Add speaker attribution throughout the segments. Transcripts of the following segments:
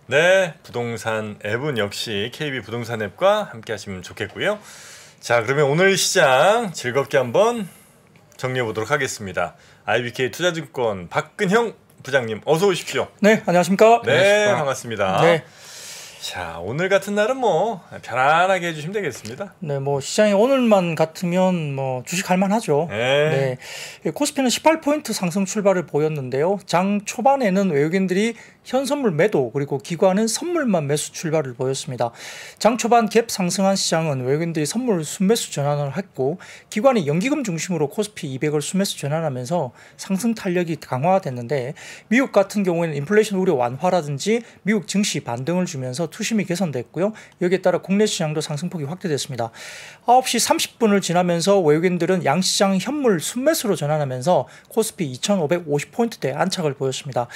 Speaker 1: 네, 부동산 앱은 역시 KB 부동산 앱과 함께 하시면 좋겠고요. 자, 그러면 오늘 시장 즐겁게 한번 정리해 보도록 하겠습니다. IBK 투자증권 박근형 부장님 어서 오십시오.
Speaker 2: 네, 안녕하십니까?
Speaker 1: 네,
Speaker 2: 안녕하십니까?
Speaker 1: 반갑습니다.
Speaker 2: 네.
Speaker 1: 자, 오늘 같은 날은 뭐 편안하게 해주시면 되겠습니다.
Speaker 2: 네, 뭐 시장이 오늘만 같으면 뭐 주식 할 만하죠.
Speaker 1: 네.
Speaker 2: 네. 코스피는 18포인트 상승 출발을 보였는데요. 장 초반에는 외국인들이 현선물 매도 그리고 기관은 선물만 매수 출발을 보였습니다. 장 초반 갭 상승한 시장은 외국인들이 선물 순매수 전환을 했고 기관이 연기금 중심으로 코스피 200을 순매수 전환하면서 상승 탄력이 강화됐는데 미국 같은 경우에는 인플레이션 우려 완화라든지 미국 증시 반등을 주면서 투심이 개선됐고요. 여기에 따라 국내 시장도 상승폭이 확대됐습니다. 9시 30분을 지나면서 외국인들은 양시장 현물 순매수로 전환하면서 코스피 2550포인트대 안착을 보였습니다.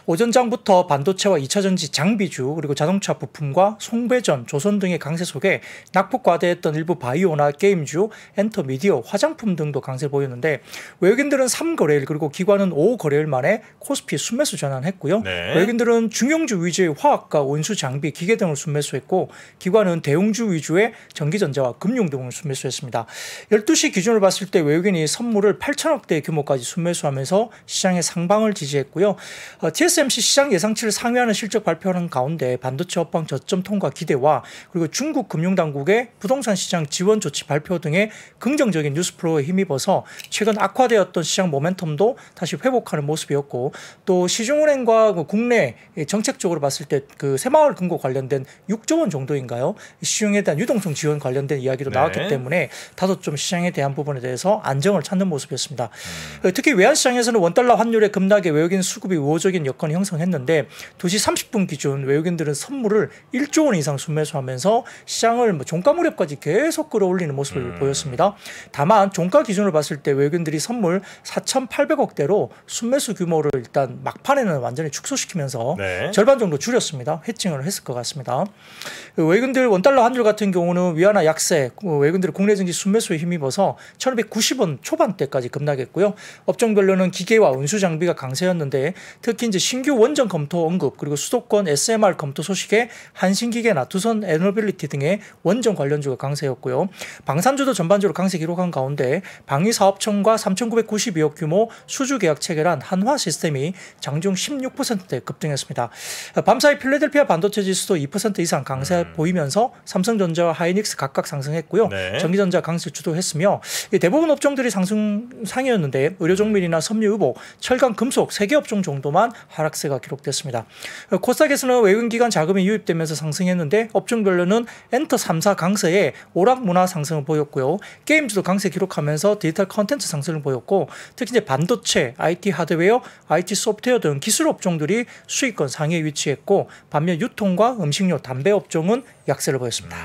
Speaker 2: 오전장부터 반도체와 2차전지 장비주 그리고 자동차 부품과 송배전, 조선 등의 강세 속에 낙폭 과대했던 일부 바이오나 게임주, 엔터, 미디어, 화장품 등도 강세를 보였는데 외국인들은 3거래일 그리고 기관은 5거래일 만에 코스피 순매수 전환했고요.
Speaker 1: 네.
Speaker 2: 외국인들은 중용주 위주의 화학과 운수, 장비, 기계 등을 순매수했고 기관은 대웅주 위주의 전기전자와 금융 등을 순매수했습니다. 12시 기준으로 봤을 때 외국인이 선물을 8천억대 규모까지 순매수하면서 시장의 상방을 지지했고요. TSMC 시장 예상치를 상회하는 실적 발표하는 가운데 반도체 업황 저점 통과 기대와 그리고 중국 금융당국의 부동산 시장 지원 조치 발표 등의 긍정적인 뉴스플로우에 힘입어서 최근 악화되었던 시장 모멘텀도 다시 회복하는 모습이었고 또 시중은행과 국내 정책적으로 봤을 때 그 새마을 금고 관련된 6조 원 정도인가요? 시중에 대한 유동성 지원 관련된 이야기도 나왔기 때문에 다소 좀 시장에 대한 부분에 대해서 안정을 찾는 모습이었습니다. 특히 외환시장에서는 원달러 환율의 급락에 외국인 수급이 우호적인 여건을 형성했는데 2시 30분 기준 외국인들은 선물을 1조 원 이상 순매수하면서 시장을 종가 무렵까지 계속 끌어올리는 모습을 보였습니다. 다만 종가 기준으로 봤을 때 외국인들이 선물 4,800억대로 순매수 규모를 일단 막판에는 완전히 축소시키면서 절반 정도 줄였습니다. 해칭을 했을 것 같습니다. 외국인들 원달러 환율 같은 경우는 위안화 약세, 외국인들의 국내 증시 순매수에 힘입어서 1,290원 초반대까지 급락했고요. 업종별로는 기계와 운수 장비가 강세였는데 특히 이제 신규 원전 검토 언급 그리고 수도권 SMR 검토 소식에 한신기계나 두산 에너빌리티 등의 원전 관련주가 강세였고요. 방산주도 전반적으로 강세 기록한 가운데 방위사업청과 3,992억 규모 수주 계약 체결한 한화 시스템이 장중 16%대 급등했습니다. 밤사이 필라델피아 반도체 지수도 2% 이상 강세 보이면서 삼성전자와 하이닉스 각각 상승했고요. 전기전자 강세 주도했으며 대부분 업종들이 상승상이었는데 의료종밀이나 섬유의복, 철강, 금속 3개 업종 정도만 하락세가 기록됐습니다. 코스닥에서는 외국인기관 자금이 유입되면서 상승했는데 업종별로는 엔터 3사 강세에 오락문화 상승을 보였고요. 게임주도 강세 기록하면서 디지털 컨텐츠 상승을 보였고 특히 이제 반도체, IT 하드웨어, IT 소프트웨어 등 기술 업종들이 수익권 상위에 위치했고 반면 유통과 음식료, 담배 업종은 약세를 보였습니다.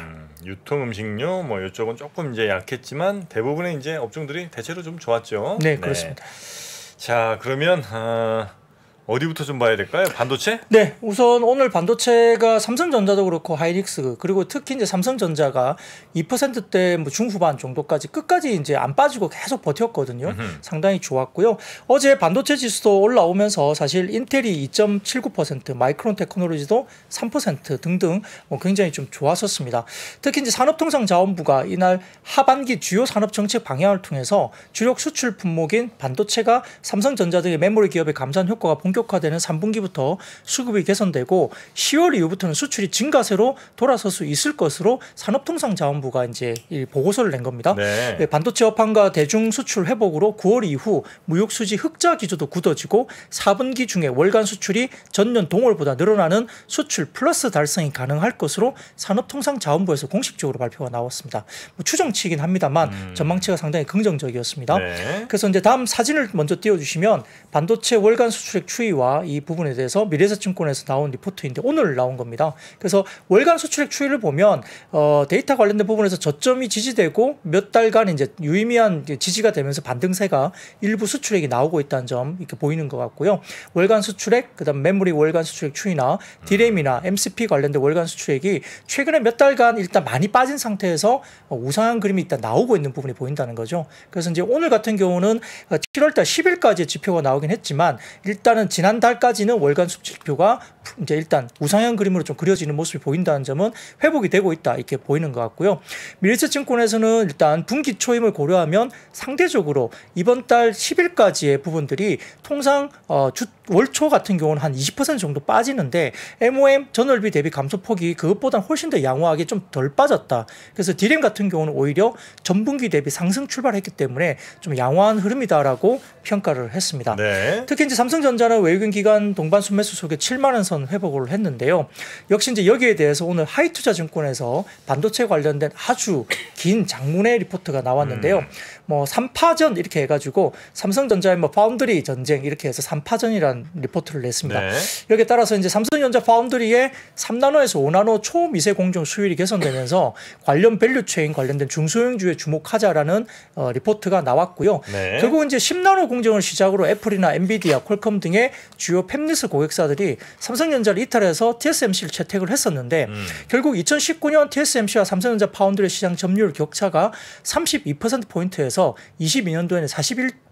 Speaker 1: 유통 음식료 뭐 이쪽은 조금 이제 약했지만 대부분의 이제 업종들이 대체로 좀 좋았죠.
Speaker 2: 네, 그렇습니다.
Speaker 1: 자, 그러면 어디부터 좀 봐야 될까요? 반도체?
Speaker 2: 네, 우선 오늘 반도체가 삼성전자도 그렇고 하이닉스 그리고 특히 이제 삼성전자가 2%대 뭐 중후반 정도까지 끝까지 이제 안 빠지고 계속 버텼거든요. 상당히 좋았고요. 어제 반도체 지수도 올라오면서 사실 인텔이 2.79%, 마이크론 테크놀로지도 3% 등등 뭐 굉장히 좀 좋았었습니다. 특히 이제 산업통상자원부가 이날 하반기 주요 산업 정책 방향을 통해서 주력 수출 품목인 반도체가 삼성전자 등의 메모리 기업의 감산 효과가 본격화되는 3분기부터 수급이 개선되고 10월 이후부터는 수출이 증가세로 돌아설 수 있을 것으로 산업통상자원부가 이제 이 보고서를 낸 겁니다. 반도체 업황과 대중 수출 회복으로 9월 이후 무역 수지 흑자 기조도 굳어지고 4분기 중에 월간 수출이 전년 동월보다 늘어나는 수출 플러스 달성이 가능할 것으로 산업통상자원부에서 공식적으로 발표가 나왔습니다. 뭐 추정치이긴 합니다만 전망치가 상당히 긍정적이었습니다. 그래서 이제 다음 사진을 먼저 띄워주시면 반도체 월간 수출액 추이와 이 부분에 대해서 미래에셋증권에서 나온 리포트인데 오늘 나온 겁니다. 그래서 월간 수출액 추이를 보면 데이터 관련된 부분에서 저점이 지지되고 몇 달간 이제 유의미한 지지가 되면서 반등세가 일부 수출액이 나오고 있다는 점 이렇게 보이는 것 같고요. 월간 수출액, 그다음 메모리 월간 수출액 추이나 디램이나 MCP 관련된 월간 수출액이 최근에 몇 달간 일단 많이 빠진 상태에서 우상한 그림이 일단 나오고 있는 부분이 보인다는 거죠. 그래서 이제 오늘 같은 경우는 7월달 10일까지 지표가 나오긴 했지만 일단은 지난달까지는 월간 수치표가 이제 일단 우상향 그림으로 좀 그려지는 모습이 보인다는 점은 회복이 되고 있다 이렇게 보이는 것 같고요. 미래에셋증권에서는 일단 분기 초임을 고려하면 상대적으로 이번 달 10일까지의 부분들이 통상 월초 같은 경우는 한 20% 정도 빠지는데 MOM 전월비 대비 감소폭이 그것보다 훨씬 더 양호하게 좀 덜 빠졌다. 그래서 D램 같은 경우는 오히려 전분기 대비 상승 출발했기 때문에 좀 양호한 흐름이다라고 평가를 했습니다.
Speaker 1: 네.
Speaker 2: 특히 이제 삼성전자는 외국인 기관 동반 순매수 속에 7만 원 선 회복을 했는데요. 역시 이제 여기에 대해서 오늘 하이투자증권에서 반도체 관련된 아주 긴 장문의 리포트가 나왔는데요. 뭐 3파전 이렇게 해가지고 삼성전자의 뭐 파운드리 전쟁 이렇게 해서 3파전이라는 리포트를 냈습니다.
Speaker 1: 네.
Speaker 2: 여기에 따라서 이제 삼성전자 파운드리의 3나노에서 5나노 초미세 공정 수율이 개선되면서 관련 밸류체인 관련된 중소형주에 주목하자라는 리포트가 나왔고요.
Speaker 1: 네.
Speaker 2: 결국 이제 10나노 공정을 시작으로 애플이나 엔비디아, 퀄컴 등의 주요 팹리스 고객사들이 삼성전자를 이탈해서 TSMC를 채택을 했었는데 결국 2019년 TSMC와 삼성전자 파운드리 시장 점유율 격차가 32%포인트에서 22년도에는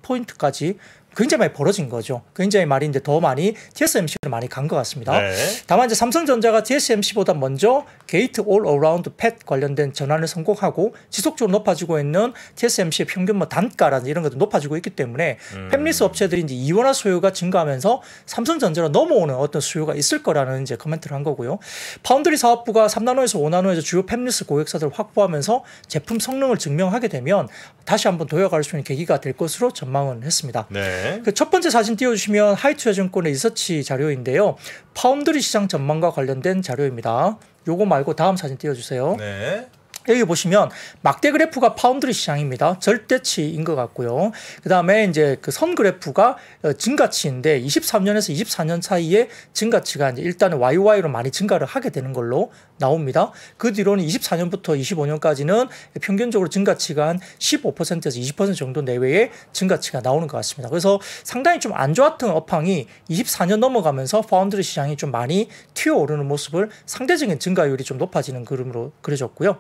Speaker 2: 41포인트까지 굉장히 많이 벌어진 거죠. 굉장히 많이 이제 더 많이 TSMC를 많이 간 것 같습니다.
Speaker 1: 네.
Speaker 2: 다만 이제 삼성전자가 TSMC보다 먼저 게이트 올 어라운드 팻 관련된 전환을 성공하고 지속적으로 높아지고 있는 TSMC의 평균 뭐 단가라든지 이런 것도 높아지고 있기 때문에 팹리스 업체들이 이제 이원화 수요가 증가하면서 삼성전자로 넘어오는 어떤 수요가 있을 거라는 이제 코멘트를 한 거고요. 파운드리 사업부가 3나노에서 5나노에서 주요 팹리스 고객사들을 확보하면서 제품 성능을 증명하게 되면 다시 한번 도약할 수 있는 계기가 될 것으로 전망은 했습니다.
Speaker 1: 네.
Speaker 2: 그 첫 번째 사진 띄워주시면 하이투자증권의 리서치 자료인데요. 파운드리 시장 전망과 관련된 자료입니다. 요거 말고 다음 사진 띄워주세요.
Speaker 1: 네.
Speaker 2: 여기 보시면 막대 그래프가 파운드리 시장입니다. 절대치인 것 같고요. 그 다음에 이제 그 선 그래프가 증가치인데 23년에서 24년 사이에 증가치가 이제 일단은 YY로 많이 증가를 하게 되는 걸로 나옵니다. 그 뒤로는 24년부터 25년까지는 평균적으로 증가치가 한 15%에서 20% 정도 내외의 증가치가 나오는 것 같습니다. 그래서 상당히 좀 안 좋았던 업황이 24년 넘어가면서 파운드리 시장이 좀 많이 튀어오르는 모습을 상대적인 증가율이 좀 높아지는 그림으로 그려졌고요.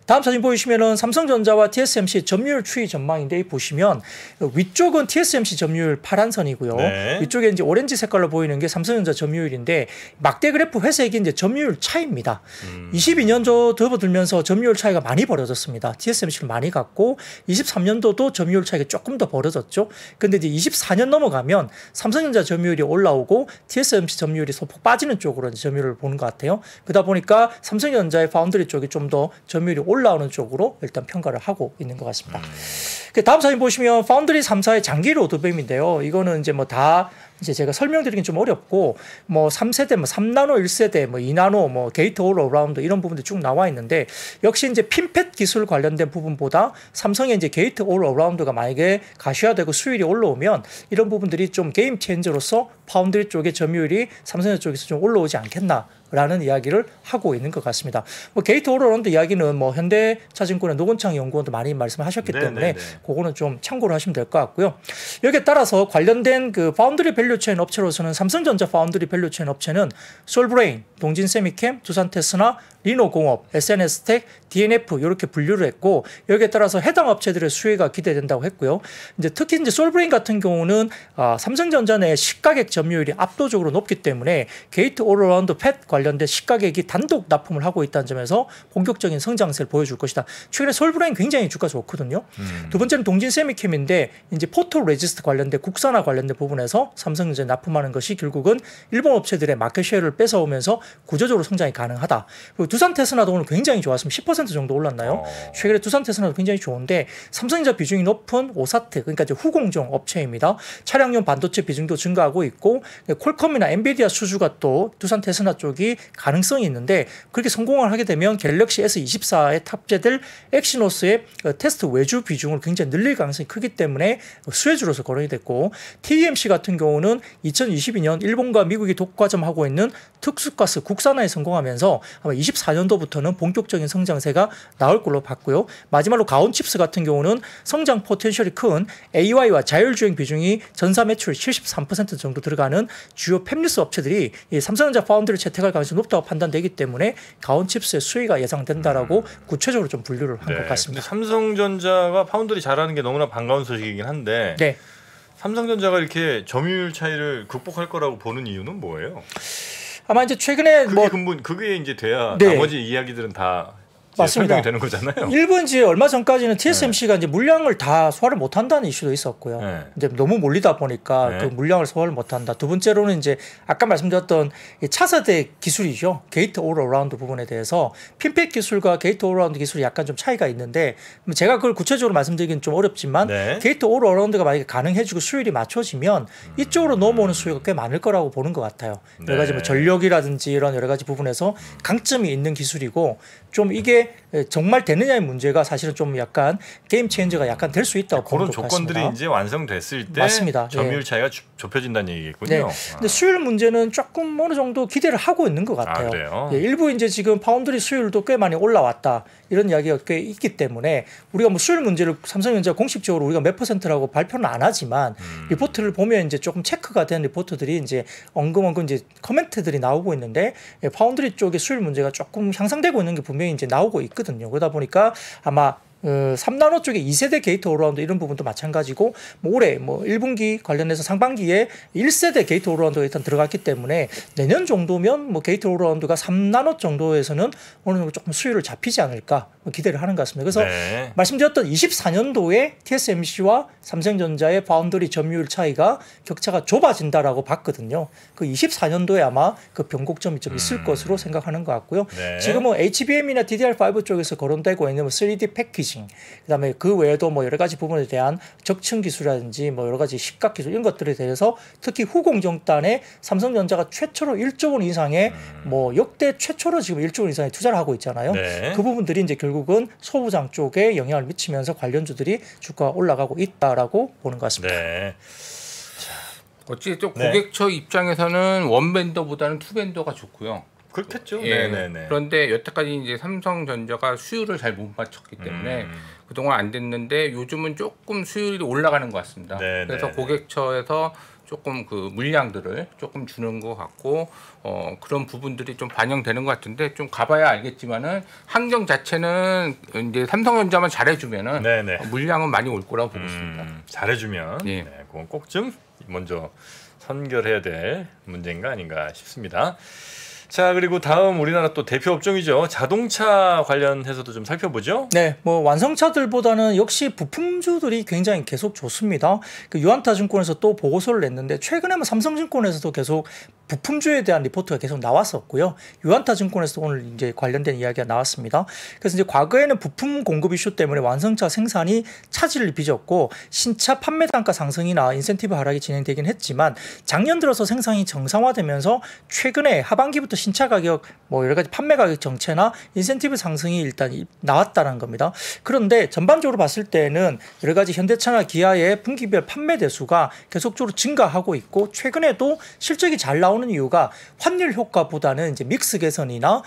Speaker 2: 다음 사진 보시면은 삼성전자와 TSMC 점유율 추이 전망인데 보시면 위쪽은 TSMC 점유율 파란선이고요.
Speaker 1: 네.
Speaker 2: 위쪽에 이제 오렌지 색깔로 보이는 게 삼성전자 점유율인데 막대 그래프 회색이 이제 점유율 차이입니다. 22년도 접어들면서 점유율 차이가 많이 벌어졌습니다. TSMC를 많이 갔고 23년도도 점유율 차이가 조금 더 벌어졌죠. 근데 이제 24년 넘어가면 삼성전자 점유율이 올라오고 TSMC 점유율이 소폭 빠지는 쪽으로 이제 점유율을 보는 것 같아요. 그러다 보니까 삼성전자의 파운드리 쪽이 좀 더 점유율이 올라오는 쪽으로 일단 평가를 하고 있는 것 같습니다. 다음 사진 보시면 파운드리 3사의 장기 로드맵인데요. 이거는 이제 뭐 다 이제 제가 설명드리긴 좀 어렵고 뭐 3세대, 뭐 3나노 1세대, 뭐 2나노, 뭐 게이트 올 어라운드 이런 부분들이 쭉 나와 있는데 역시 이제 핀팻 기술 관련된 부분보다 삼성의 이제 게이트 올 어라운드가 만약에 가시화되고 수율이 올라오면 이런 부분들이 좀 게임 체인저로서 파운드리 쪽의 점유율이 삼성전자 쪽에서 좀 올라오지 않겠나. 라는 이야기를 하고 있는 것 같습니다. 뭐 게이트 올 어라운드 이야기는 뭐 현대차증권의 노건창 연구원도 많이 말씀하셨기 때문에 그거는 좀 참고를 하시면 될 것 같고요. 여기에 따라서 관련된 그 파운드리 밸류체인 업체로서는 삼성전자 파운드리 밸류체인 업체는 솔브레인, 동진세미캠, 두산테스나, 리노공업, SNS텍, DNF 이렇게 분류를 했고 여기에 따라서 해당 업체들의 수혜가 기대된다고 했고요. 이제 특히 이제 솔브레인 같은 경우는 삼성전자 내 시가격 점유율이 압도적으로 높기 때문에 게이트 올 어라운드 팻 관련된 시가격이 단독 납품을 하고 있다는 점에서 본격적인 성장세를 보여줄 것이다. 최근에 솔브레인 굉장히 주가 좋거든요. 두 번째는 동진세미캠인데 이제 포토 레지스트 관련된 국산화 관련된 부분에서 삼성전자 납품하는 것이 결국은 일본 업체들의 마켓쉐어를 뺏어오면서 구조적으로 성장이 가능하다. 그리고 두산 테스나도 오늘 굉장히 좋았습니다. 10% 정도 올랐나요? 최근에 두산 테스나도 굉장히 좋은데 삼성전자 비중이 높은 오사트 그러니까 이제 후공정 업체입니다. 차량용 반도체 비중도 증가하고 있고 퀄컴이나 엔비디아 수주가 또 두산 테스나 쪽이 가능성이 있는데 그렇게 성공을 하게 되면 갤럭시 S24에 탑재될 엑시노스의 테스트 외주 비중을 굉장히 늘릴 가능성이 크기 때문에 수혜주로서 거론이 됐고 TEMC 같은 경우는 2022년 일본과 미국이 독과점하고 있는 특수가스 국산화에 성공하면서 아마 24년도부터는 본격적인 성장세가 나올 걸로 봤고요. 마지막으로 가온칩스 같은 경우는 성장 포텐셜이 큰 AI와 자율주행 비중이 전사 매출 73% 정도 들어가는 주요 팹리스 업체들이 이 삼성전자 파운드를 채택할 가능성이 높다고 판단되기 때문에 가온칩스의 수위가 예상된다라고 구체적으로 좀 분류를 한 것 같습니다.
Speaker 1: 근데 삼성전자가 파운드리 잘하는 게 너무나 반가운 소식이긴 한데
Speaker 2: 네.
Speaker 1: 삼성전자가 이렇게 점유율 차이를 극복할 거라고 보는 이유는 뭐예요?
Speaker 2: 아마 이제 최근에
Speaker 1: 그게 이제 돼야
Speaker 2: 네.
Speaker 1: 나머지 이야기들은 다
Speaker 2: 맞습니다.
Speaker 1: 설명이 되는 거잖아요.
Speaker 2: 일본 이제 얼마 전까지는 TSMC가 이제 물량을 다 소화를 못한다는 이슈도 있었고요.
Speaker 1: 네.
Speaker 2: 이제 너무 몰리다 보니까
Speaker 1: 네.
Speaker 2: 그 물량을 소화를 못한다. 두 번째로는 이제 아까 말씀드렸던 이 차세대 기술이죠. 게이트 올 어라운드 부분에 대해서 핀팩 기술과 게이트 올 어라운드 기술이 약간 좀 차이가 있는데 제가 그걸 구체적으로 말씀드리기는 좀 어렵지만
Speaker 1: 네.
Speaker 2: 게이트 올 어라운드가 만약에 가능해지고 수율이 맞춰지면 이쪽으로 넘어오는 수요가 꽤 많을 거라고 보는 것 같아요. 여러 가지 뭐 전력이라든지 이런 여러 가지 부분에서 강점이 있는 기술이고 좀 이게 정말 되느냐의 문제가 사실은 좀 약간 게임 체인저가 약간 될 수 있다고 보는
Speaker 1: 그런
Speaker 2: 것 같습니다.
Speaker 1: 조건들이 이제 완성됐을 때
Speaker 2: 맞습니다.
Speaker 1: 점유율
Speaker 2: 예.
Speaker 1: 차이가 좁혀진다는 얘기겠군요.
Speaker 2: 네. 근데 수율 문제는 조금 어느 정도 기대를 하고 있는 것 같아요.
Speaker 1: 그래요?
Speaker 2: 예, 일부 이제 지금 파운드리 수율도 꽤 많이 올라왔다 이런 이야기가 꽤 있기 때문에 우리가 뭐 수율 문제를 삼성전자 공식적으로 우리가 몇 %라고 발표는 안 하지만 리포트를 보면 이제 조금 체크가 된 리포트들이 이제 엉금엉금 이제 커멘트들이 나오고 있는데 파운드리 쪽의 수율 문제가 조금 향상되고 있는 게 분명히 이제 나오고 있거든요. 그러다 보니까 아마 3나노 쪽에 2세대 게이트 올라운드 이런 부분도 마찬가지고 뭐 올해 뭐 1분기 관련해서 상반기에 1세대 게이트 올라운드가 일단 들어갔기 때문에 내년 정도면 뭐 게이트 올라운드가 3나노 정도에서는 어느 정도 조금 수율을 잡히지 않을까 기대를 하는 것 같습니다. 그래서
Speaker 1: 네.
Speaker 2: 말씀드렸던 24년도에 TSMC와 삼성전자의 파운드리 점유율 차이가 격차가 좁아진다라고 봤거든요. 그 24년도에 아마 그 변곡점이 좀 있을 것으로 생각하는 것 같고요.
Speaker 1: 네.
Speaker 2: 지금은 HBM이나 DDR5 쪽에서 거론되고 있는 뭐 3D 패키징 그다음에 그 외에도 뭐 여러 가지 부분에 대한 적층 기술이라든지 뭐 여러 가지 십각 기술 이런 것들에 대해서 특히 후공정단에 삼성전자가 최초로 1조 원 이상의 뭐 역대 최초로 지금 1조 원 이상의 투자를 하고 있잖아요.
Speaker 1: 네.
Speaker 2: 그 부분들이 이제 결국은 소부장 쪽에 영향을 미치면서 관련주들이 주가가 올라가고 있다라고 보는 것 같습니다.
Speaker 1: 네.
Speaker 3: 어찌됐든
Speaker 1: 네.
Speaker 3: 고객처 입장에서는 원벤더보다는 투벤더가 좋고요.
Speaker 1: 그렇겠죠.
Speaker 3: 예.
Speaker 1: 네네네.
Speaker 3: 그런데 여태까지 이제 삼성전자가 수율을 잘 못 맞췄기 때문에 그동안 안 됐는데 요즘은 조금 수율이 올라가는 것 같습니다.
Speaker 1: 네,
Speaker 3: 그래서
Speaker 1: 네,
Speaker 3: 고객처에서 조금 그 물량들을 조금 주는 것 같고 그런 부분들이 좀 반영되는 것 같은데 좀 가봐야 알겠지만은 환경 자체는 이제 삼성전자만 잘해주면은
Speaker 1: 네네.
Speaker 3: 물량은 많이 올 거라고 보고 있습니다.
Speaker 1: 잘해주면
Speaker 3: 예.
Speaker 1: 네, 그건 꼭 좀 먼저 선결해야 될 문제인가 아닌가 싶습니다. 자, 그리고 다음 우리나라 또 대표 업종이죠. 자동차 관련해서도 좀 살펴보죠.
Speaker 2: 네, 뭐 완성차들보다는 역시 부품주들이 굉장히 계속 좋습니다. 그 유안타증권에서 또 보고서를 냈는데 최근에 뭐 삼성증권에서도 계속 부품주에 대한 리포트가 계속 나왔었고요. 유안타증권에서 오늘 이제 관련된 이야기가 나왔습니다. 그래서 이제 과거에는 부품 공급 이슈 때문에 완성차 생산이 차질을 빚었고 신차 판매 단가 상승이나 인센티브 하락이 진행되긴 했지만 작년 들어서 생산이 정상화되면서 최근에 하반기부터 신차 가격 뭐 여러 가지 판매 가격 정체나 인센티브 상승이 일단 나왔다는 겁니다. 그런데 전반적으로 봤을 때는 여러 가지 현대차나 기아의 분기별 판매 대수가 계속적으로 증가하고 있고 최근에도 실적이 잘 나오는 이유가 환율 효과보다는 이제 믹스 개선이나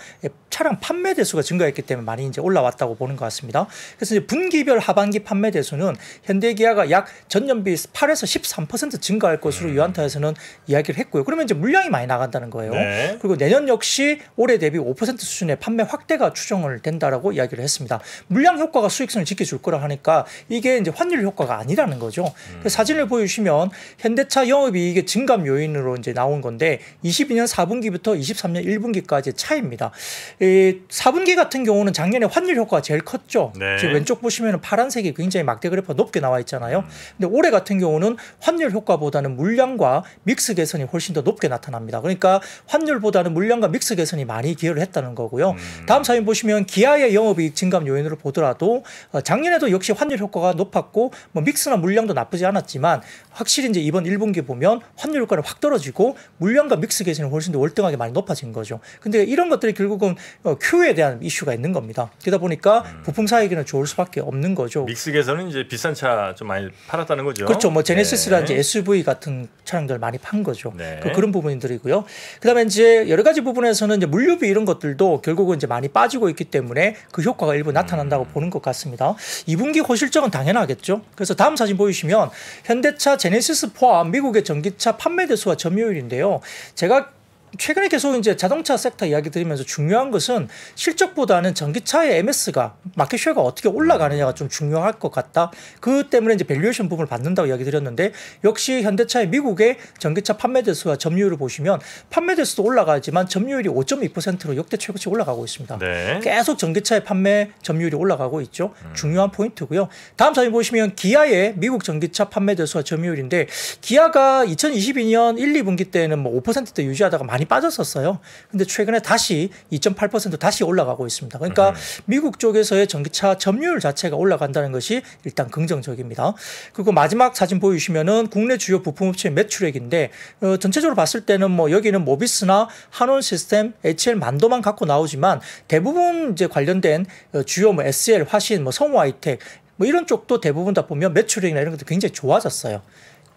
Speaker 2: 차량 판매 대수가 증가했기 때문에 많이 이제 올라왔다고 보는 것 같습니다. 그래서 이제 분기별 하반기 판매 대수는 현대기아가 약 전년비 8에서 13% 증가할 것으로 유안타에서는 이야기를 했고요. 그러면 이제 물량이 많이 나간다는 거예요.
Speaker 1: 네.
Speaker 2: 그리고 내년 역시 올해 대비 5% 수준의 판매 확대가 추정을 된다라고 이야기를 했습니다. 물량 효과가 수익성을 지켜줄 거라 하니까 이게 이제 환율 효과가 아니라는 거죠. 그 사진을 보여주시면 현대차 영업이익의 증감 요인으로 이제 나온 건데 22년 4분기부터 23년 1분기까지의 차이입니다. 4분기 같은 경우는 작년에 환율 효과가 제일 컸죠.
Speaker 1: 네.
Speaker 2: 지금 왼쪽 보시면 파란색이 굉장히 막대 그래프가 높게 나와 있잖아요. 근데 올해 같은 경우는 환율 효과보다는 물량과 믹스 개선이 훨씬 더 높게 나타납니다. 그러니까 환율보다는 물량과 믹스 개선이 많이 기여를 했다는 거고요. 다음 사진 보시면 기아의 영업이익 증감 요인으로 보더라도 작년에도 역시 환율 효과가 높았고 뭐 믹스나 물량도 나쁘지 않았지만 확실히 이제 이번 1분기 보면 환율 효과는 확 떨어지고 물량과 믹스 개선이 훨씬 더 월등하게 많이 높아진 거죠. 근데 이런 것들이 결국은 Q에 대한 이슈가 있는 겁니다. 그러다 보니까 부품 사이기는 좋을 수밖에 없는 거죠.
Speaker 1: 믹스 개선은 이제 비싼 차 좀 많이 팔았다는 거죠.
Speaker 2: 그렇죠. 뭐 제네시스라든지
Speaker 1: 네.
Speaker 2: SUV 같은 차량들 많이 판 거죠.
Speaker 1: 네.
Speaker 2: 그런 부분들이고요. 그다음에 이제 여러 가지 부분에서는 이제 물류비 이런 것들도 결국은 이제 많이 빠지고 있기 때문에 그 효과가 일부 나타난다고 보는 것 같습니다. 2분기 호실적은 당연하겠죠. 그래서 다음 사진 보여주시면 현대차 제네시스 포함 미국의 전기차 판매 대수와 점유율인데요. 제가 최근에 계속 이제 자동차 섹터 이야기 드리면서 중요한 것은 실적보다는 전기차의 MS가 마켓 쉐어가 어떻게 올라가느냐가 좀 중요할 것 같다. 그 때문에 이제 밸류에이션 부분을 받는다고 이야기 드렸는데 역시 현대차의 미국의 전기차 판매 대수와 점유율을 보시면 판매 대수도 올라가지만 점유율이 5.2%로 역대 최고치 올라가고 있습니다.
Speaker 1: 네.
Speaker 2: 계속 전기차의 판매 점유율이 올라가고 있죠. 중요한 포인트고요. 다음 사진 보시면 기아의 미국 전기차 판매 대수와 점유율인데 기아가 2022년 1, 2분기 때는 뭐 5%대 유지하다가 많이 빠졌었어요. 근데 최근에 다시 2.8% 다시 올라가고 있습니다. 그러니까 미국 쪽에서의 전기차 점유율 자체가 올라간다는 것이 일단 긍정적입니다. 그리고 마지막 사진 보여주시면은 국내 주요 부품업체의 매출액인데 전체적으로 봤을 때는 뭐 여기는 모비스나 한온 시스템, HL 만도만 갖고 나오지만 대부분 이제 관련된 주요 뭐 SL, 화신, 뭐 성우 하이텍 뭐 이런 쪽도 대부분 다 보면 매출액이나 이런 것도 굉장히 좋아졌어요.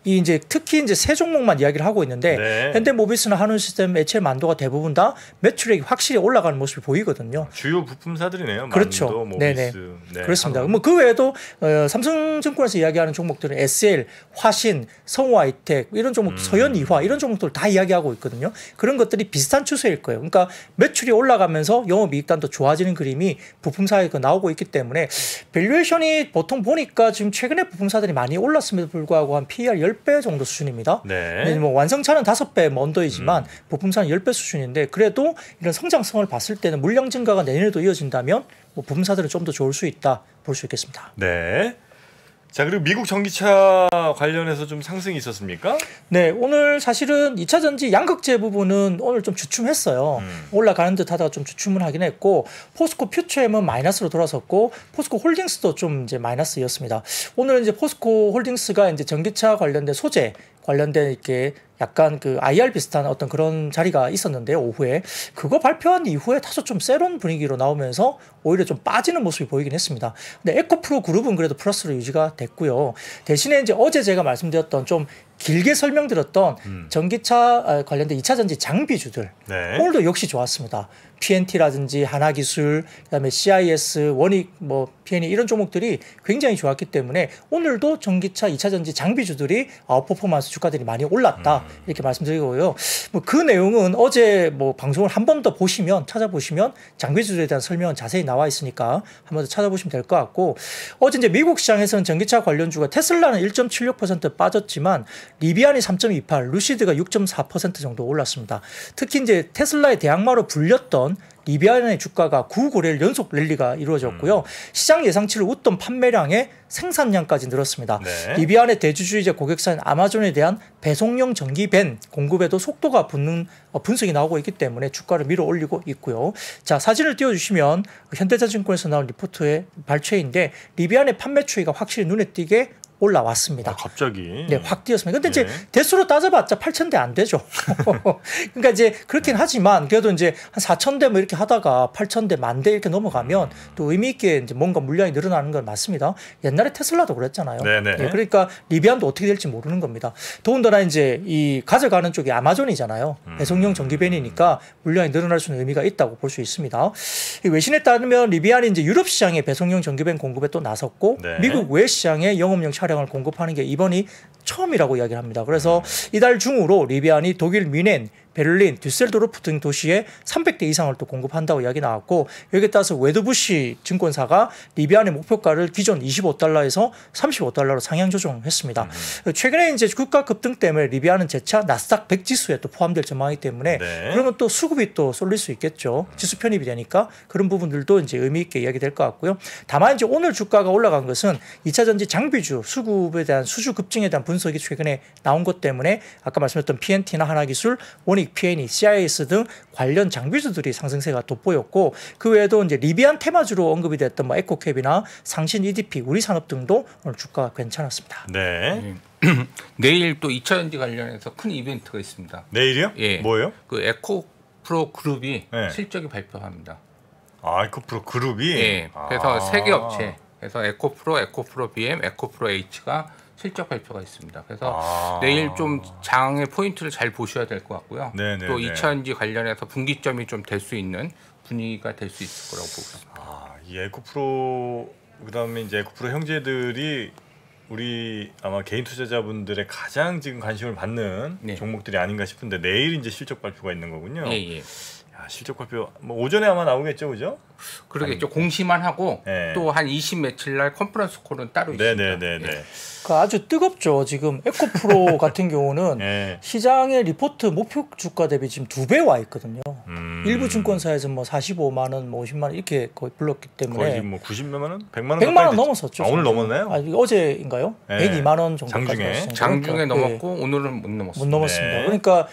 Speaker 2: 이 이제 특히 이제 세 종목만 이야기를 하고 있는데
Speaker 1: 네.
Speaker 2: 현대모비스나 한온시스템, HL 만도가 대부분 다 매출액이 확실히 올라가는 모습이 보이거든요.
Speaker 1: 주요 부품사들이네요.
Speaker 2: 그렇죠.
Speaker 1: 만도, 모비스.
Speaker 2: 네네.
Speaker 1: 네,
Speaker 2: 그렇습니다. 뭐 그 외에도 삼성증권에서 이야기하는 종목들은 SL, 화신, 성우하이텍 이런 종목, 서현이화 이런 종목들 다 이야기하고 있거든요. 그런 것들이 비슷한 추세일 거예요. 그러니까 매출이 올라가면서 영업이익단도 좋아지는 그림이 부품사에 나오고 있기 때문에 밸류에이션이 보통 보니까 지금 최근에 부품사들이 많이 올랐음에도 불구하고 한 PER 10배 정도 수준입니다.
Speaker 1: 네.
Speaker 2: 뭐 완성차는 5배 뭐 언더이지만 부품사는 10배 수준인데 그래도 이런 성장성을 봤을 때는 물량 증가가 내년에도 이어진다면 뭐 부품사들은 좀 더 좋을 수 있다 볼 수 있겠습니다.
Speaker 1: 네. 자, 그리고 미국 전기차 관련해서 좀 상승이 있었습니까?
Speaker 2: 네, 오늘 사실은 2차 전지 양극재 부분은 오늘 좀 주춤했어요. 올라가는 듯 하다가 좀 주춤을 하긴 했고, 포스코 퓨처엠은 마이너스로 돌아섰고, 포스코 홀딩스도 좀 이제 마이너스였습니다. 오늘 이제 포스코 홀딩스가 이제 전기차 관련된 소재 관련된 이렇게 약간 그 IR 비슷한 어떤 그런 자리가 있었는데요, 오후에. 그거 발표한 이후에 다소 좀 세론 분위기로 나오면서 오히려 좀 빠지는 모습이 보이긴 했습니다. 근데 에코프로 그룹은 그래도 플러스로 유지가 됐고요. 대신에 이제 어제 제가 말씀드렸던 좀 길게 설명드렸던 전기차 관련된 2차 전지 장비주들
Speaker 1: 네.
Speaker 2: 오늘도 역시 좋았습니다. PNT라든지 하나기술, 그다음에 CIS, 원익, 뭐 PNE 이런 종목들이 굉장히 좋았기 때문에 오늘도 전기차 2차 전지 장비주들이 아웃퍼포먼스 주가들이 많이 올랐다 이렇게 말씀드리고요. 뭐 그 내용은 어제 뭐 방송을 한 번 더 보시면 찾아보시면 장비주들에 대한 설명은 자세히 나와 있으니까 한 번 더 찾아보시면 될 것 같고 어제 이제 미국 시장에서는 전기차 관련주가 테슬라는 1.76% 빠졌지만 리비안이 3.28, 루시드가 6.4% 정도 올랐습니다. 특히 이제 테슬라의 대항마로 불렸던 리비안의 주가가 9거래일 연속 랠리가 이루어졌고요. 시장 예상치를 웃돈 판매량의 생산량까지 늘었습니다.
Speaker 1: 네.
Speaker 2: 리비안의 대주주이자 고객사인 아마존에 대한 배송용 전기밴 공급에도 속도가 붙는 분석이 나오고 있기 때문에 주가를 밀어 올리고 있고요. 자, 사진을 띄워주시면 현대자증권에서 나온 리포트의 발췌인데 리비안의 판매 추이가 확실히 눈에 띄게 올라왔습니다.
Speaker 1: 갑자기.
Speaker 2: 네, 확 뛰었습니다. 근데
Speaker 1: 네.
Speaker 2: 이제 대수로 따져봤자 8,000대 안 되죠. 그러니까 이제 그렇긴 하지만 그래도 이제 한 4,000대 뭐 이렇게 하다가 8,000대, 10,000대 이렇게 넘어가면 또 의미 있게 이제 뭔가 물량이 늘어나는 건 맞습니다. 옛날에 테슬라도 그랬잖아요.
Speaker 1: 네네.
Speaker 2: 예, 그러니까 리비안도 어떻게 될지 모르는 겁니다. 더군다나 이제 이 가져가는 쪽이 아마존이잖아요. 배송용 전기밴이니까 물량이 늘어날 수 있는 의미가 있다고 볼 수 있습니다. 이 외신에 따르면 리비안이 이제 유럽 시장에 배송용 전기밴 공급에 또 나섰고
Speaker 1: 네.
Speaker 2: 미국 외 시장에 영업용 차량을 공급하는 게 이번이 처음이라고 이야기를 합니다. 그래서 이달 중으로 리비안이 독일 뮌헨, 베를린, düsseldorf 등 도시에 300대 이상을 또 공급한다고 이야기 나왔고 여기에 따라서 웨드부시 증권사가 리비안의 목표가를 기존 25달러에서 35달러로 상향 조정했습니다. 최근에 이제 주가 급등 때문에 리비안은 재차 나스닥 100 지수에 또 포함될 전망이기 때문에
Speaker 1: 네.
Speaker 2: 그러면 또 수급이 또 쏠릴 수 있겠죠. 지수 편입이 되니까 그런 부분들도 이제 의미 있게 이야기될 것 같고요. 다만 이제 오늘 주가가 올라간 것은 2차 전지 장비주 수급에 대한 수주 급증에 대한 분석이 최근에 나온 것 때문에 아까 말씀드렸던 PNT나 하나기술, 원익, PNE, CIS 등 관련 장비주들이 상승세가 돋보였고 그 외에도 이제 리비안 테마주로 언급이 됐던 뭐 에코캡이나 상신 EDP, 우리산업 등도 오늘 주가가 괜찮았습니다.
Speaker 1: 네.
Speaker 3: 내일 또 2차 전지 관련해서 큰 이벤트가 있습니다.
Speaker 1: 내일이요?
Speaker 3: 예.
Speaker 1: 뭐예요?
Speaker 3: 그 에코프로 그룹이
Speaker 1: 네.
Speaker 3: 실적이 발표합니다.
Speaker 1: 아, 에코프로 그룹이.
Speaker 3: 예. 그래서 세 개 업체, 그래서 에코프로 BM, 에코프로 H가 실적 발표가 있습니다. 그래서 내일 좀 장의 포인트를 잘 보셔야 될 것 같고요.
Speaker 1: 네네네.
Speaker 3: 또 2차 전지 관련해서 분기점이 좀 될 수 있는 분위기가 될 수 있을 거라고 보고 있습니다.
Speaker 1: 이 에코프로 그다음에 이제 에코프로 형제들이 우리 아마 개인 투자자분들의 가장 지금 관심을 받는
Speaker 3: 네.
Speaker 1: 종목들이 아닌가 싶은데 내일 이제 실적 발표가 있는 거군요.
Speaker 3: 예.
Speaker 1: 야, 실적 발표 뭐 오전에 아마 나오겠죠, 그죠?
Speaker 3: 그러겠죠. 공시만 하고
Speaker 1: 네.
Speaker 3: 또 한 20 며칠 날 컨퍼런스 콜은 따로 있습니다.
Speaker 1: 네네네네.
Speaker 3: 예.
Speaker 2: 그 아주 뜨겁죠. 지금 에코프로 같은 경우는
Speaker 1: 네.
Speaker 2: 시장의 리포트 목표 주가 대비 지금 2배 와 있거든요. 일부 증권사에서 뭐 45만 원, 뭐 50만 원 이렇게 거의 불렀기 때문에
Speaker 1: 거의 뭐 90만 원, 100만 원,
Speaker 2: 100만 원 넘었었죠.
Speaker 1: 아, 오늘 넘었나요?
Speaker 2: 아, 어제인가요?
Speaker 1: 네.
Speaker 2: 102만 원 정도까지
Speaker 1: 장중에.
Speaker 2: 갔습니다.
Speaker 3: 장중에
Speaker 2: 그러니까,
Speaker 3: 넘었고 오늘은 못 넘었습니다.
Speaker 2: 못 넘었습니다.
Speaker 1: 네.
Speaker 2: 그러니까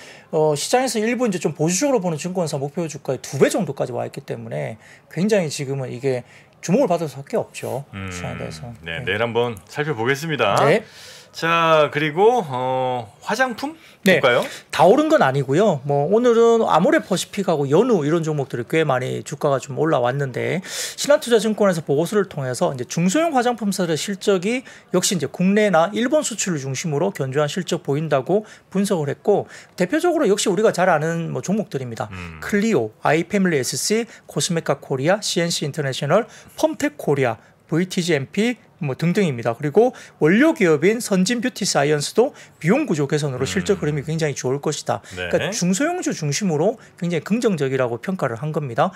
Speaker 2: 시장에서 일부 이제 좀 보수적으로 보는 증권사 목표 주가의 2배 정도까지 와 있기 때문에 굉장히 지금은 이게 주목을 받을 수밖에 없죠. 시장에 대해서.
Speaker 1: 네, 내일 한번 살펴보겠습니다.
Speaker 2: 네.
Speaker 1: 자, 그리고 화장품
Speaker 2: 네.
Speaker 1: 볼까요?
Speaker 2: 다 오른 건 아니고요. 뭐 오늘은 아모레퍼시픽하고 연우 이런 종목들이 꽤 많이 주가가 좀 올라왔는데 신한투자증권에서 보고서를 통해서 이제 중소형 화장품사들의 실적이 역시 이제 국내나 일본 수출을 중심으로 견조한 실적 보인다고 분석을 했고 대표적으로 역시 우리가 잘 아는 뭐 종목들입니다. 클리오, 아이패밀리 SC, 코스메카 코리아, CNC 인터내셔널, 펌텍 코리아, VTGMP 뭐 등등입니다. 그리고 원료 기업인 선진 뷰티 사이언스도 비용 구조 개선으로 실적 흐름이 굉장히 좋을 것이다.
Speaker 1: 네.
Speaker 2: 그러니까 중소형주 중심으로 굉장히 긍정적이라고 평가를 한 겁니다.